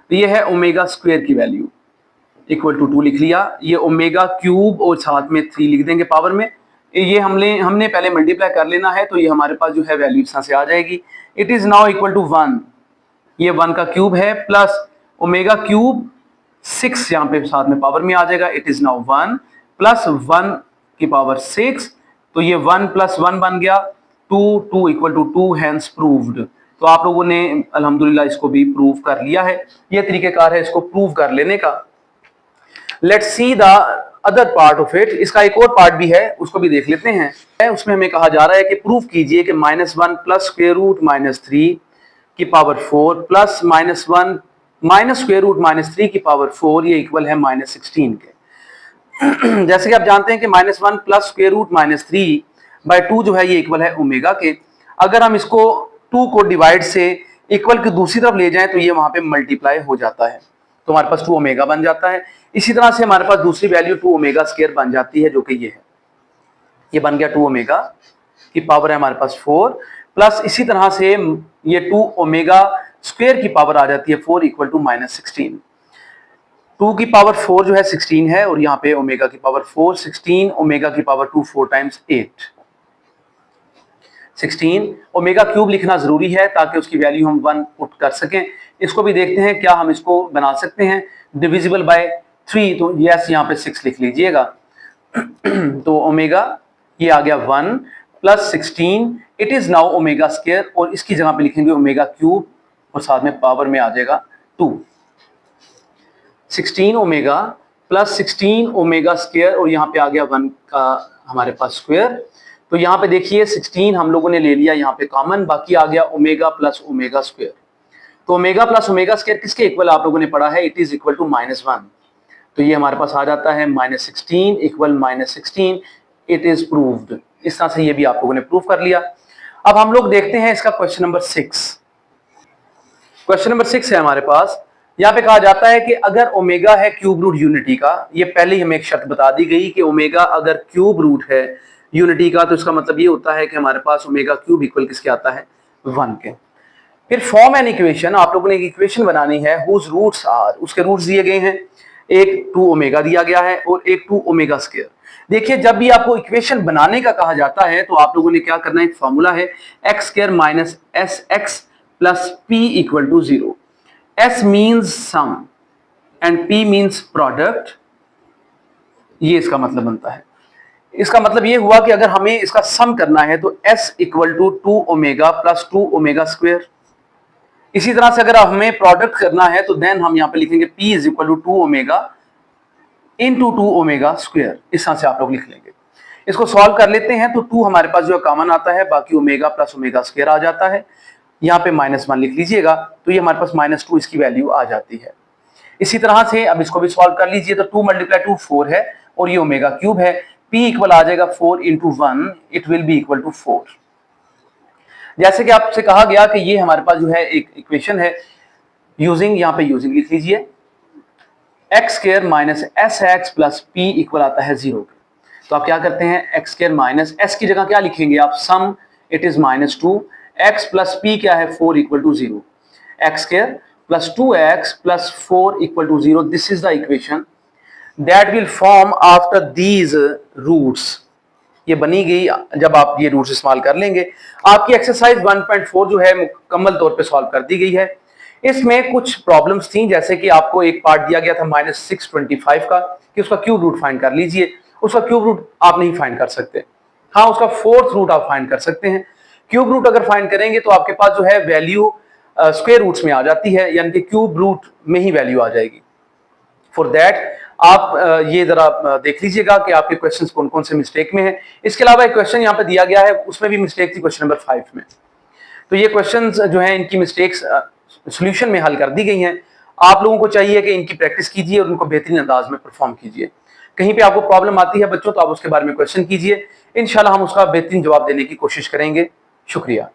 ये है ओमेगा स्क्वायर की वैल्यू। इक्वल टू 2 लिख लिया। ये ओमेगा क्यूब और साथ में 3 लिख देंगे पावर में। ये हमने पहले मल्टीप्लाई कर लेना है, तो ये हमारे पास जो है वैल्यू इस तरह से आ जाएगी। It is now equal to 1, ये 1 का क्यूब है प्लस ओमेगा क्यूब 6 यहाँ पे साथ में पावर में आ जाएगा। इट इज नाउ 1 प्लस 1 की पावर 6, तो ये 1 प्लस 1 बन गया 2, 2 इक्वल टू 2, हैंस प्रूव्ड। तो आप लोगों ने अल्हम्दुलिल्लाह इसको भी प्रूव कर लिया है। ये तरीकेकार है इसको प्रूव कर लेने का। Let's see the other part of it. इसका एक और पार्ट भी है, उसको भी देख लेते हैं। उसमें हमें कहा जा रहा है कि प्रूव कीजिए कि -1 प्लस स्क्वायर रूट -3 की power 4 plus -1 minus square root -3 की पावर 4 ये इक्वल है -16 के। जैसे कि आप जानते हैं कि -1 प्लस स्क्वायर रूट -3 बाय 2 जो है ये इक्वल है ओमेगा के। अगर हम इसको 2 को डिवाइड से इक्वल की दूसरी तरफ ले जाएं तो ये वहां पे मल्टीप्लाई हो जाता है, तो हमारे पास 2 ओमेगा बन जाता है। इसी तरह से हमारे पास दूसरी वैल्यू 2 ओमेगा स्क्वायर बन जाती है, जो कि ये बन गया 2 ओमेगा की पावर है हमारे पास 4 प्लस इसी तरह से ये 2 ओमेगा स्क्वायर की पावर आ जाती है 4 इक्वल टू -16। 2 की पावर 4 जो है 16 है और यहाँ पे ओमेगा की पावर 4, 16 ओमेगा की पावर 2 4 टाइम्स 8, 16 ओमेगा क्यूब लिखना जरूरी है ताकि उसकी वैल्यू हम 1 पुट कर सकें। इसको भी देखते हैं क्या हम इसको बना सकते हैं डिविजिबल बाय 3, तो यस यहाँ पे 6 लिख लीजिएगा। तो ओमेगा ये आ गया 1 plus 16, it is now omega square, और इसकी जगह पे लिखेंगे ओमेगा क्यूब और साथ में पावर में आ जाएगा 2। 16 ओमेगा प्लस 16 ओमेगा स्क्वायर और यहाँ पे आ गया 1 का हमारे पास स्क्वायर। तो यहाँ पे देखिए 16 हम लोगों ने ले लिया यहाँ पे कॉमन, बाकी आ गया ओमेगा प्लस ओमेगा स्क्वायर। तो ओमेगा प्लस ओमेगा स्क्वायर किसके इक्वल आप लोगों ने पढ़ा है, इट इज इक्वल टू -1। तो ये हमारे पास आ जाता है -16 इक्वल -16, इट इज प्रूव्ड। इस तरह से ये भी आप लोगों ने प्रूव कर लिया। अब हम लोग देखते हैं इसका क्वेश्चन नंबर 6। क्वेश्चन नंबर 6 है हमारे पास। यहाँ पे कहा जाता है कि अगर ओमेगा है क्यूब रूट यूनिटी का, ये पहले ही हमें एक शर्त बता दी गई कि ओमेगा अगर क्यूब रूट है यूनिटी का, तो इसका मतलब ये होता है कि हमारे पास ओमेगा क्यूब इक्वल किसके आता है, 1 के। फिर फॉर्म एन इक्वेशन, आप लोगों ने एक इक्वेशन बनानी है हुज रूट्स आर, उसके रूट्स दिए गए हैं, एक 2 ओमेगा दिया गया है और एक 2 ओमेगा स्क्वायर। देखिए जब भी आपको इक्वेशन बनाने का कहा जाता है तो आप लोगों ने क्या करना है, एक फॉर्मूला है x square minus s x plus p equal to 0। S means sum and P means product, ये इसका मतलब बनता है। इसका मतलब ये हुआ कि अगर हमें इसका सम करना है तो S equal to 2 omega plus 2 omega square. इसी तरह से अगर हमें प्रोडक्ट करना है तो देन हम यहाँ पे लिखेंगे P is equal to 2 omega into 2 omega square. इस तरह से आप लोग लिख लेंगे। इसको सॉल्व कर लेते हैं तो 2 हमारे पास जो कॉमन आता है, बाकी ओमेगा प्लस ओमेगा स्क्वायर आ जाता है। यहाँ पे -1 लिख लीजिएगा, तो ये हमारे पास -2 इसकी वैल्यू आ जाती है। इसी तरह से अब इसको भी सॉल्व कर लीजिए, तो 2 × 2 4 है और ये ओमेगा क्यूब है। P इक्वल आ जाएगा 4 into 1, it will be equal to 4। जैसे कि आपसे कहा गया कि ये हमारे पास जो है एक इक्वेशन है यूजिंग, यहाँ पे यूजिंग लिख लीजिए x square minus s x plus p equal आता है 0। तो आप क्या करते हैं, एक्स स्क्वायर माइनस एस की जगह क्या लिखेंगे आप, sum, it is -2, x plus p क्या है 4 equal to 0, x square plus 2x plus 4 equal to 0। This is the equation that will form after these roots. ये बनी गई जब आप ये रूट्स इस्तेमाल कर लेंगे। आपकी एक्सरसाइज 1.4 जो है मुकम्मल तौर पे सॉल्व कर दी गई है। इसमें कुछ प्रॉब्लम्स थी, जैसे कि आपको एक पार्ट दिया गया था -625 का कि उसका क्यूब रूट फाइंड कर लीजिए। उसका क्यूब रूट आप नहीं फाइंड कर सकते, हाँ उसका 4th रूट आप फाइंड कर सकते हैं। क्यूब रूट अगर फाइंड करेंगे तो आपके पास जो है वैल्यू स्क्वायर रूट्स में आ जाती है, यानी कि क्यूब रूट में ही वैल्यू आ जाएगी। फॉर दैट आप ये जरा देख लीजिएगा कि आपके क्वेश्चंस कौन कौन से मिस्टेक में है। इसके अलावा एक क्वेश्चन यहाँ पे दिया गया है, उसमें भी मिस्टेक थी क्वेश्चन नंबर 5 में। तो ये क्वेश्चंस जो है इनकी मिस्टेक्स सॉल्यूशन में हल कर दी गई हैं। आप लोगों को चाहिए कि इनकी प्रैक्टिस कीजिए और उनको बेहतरीन अंदाज में परफॉर्म कीजिए। कहीं पे आपको प्रॉब्लम आती है बच्चों, तो आप उसके बारे में क्वेश्चन कीजिए, इंशाल्लाह हम उसका बेहतरीन जवाब देने की कोशिश करेंगे। शुक्रिया।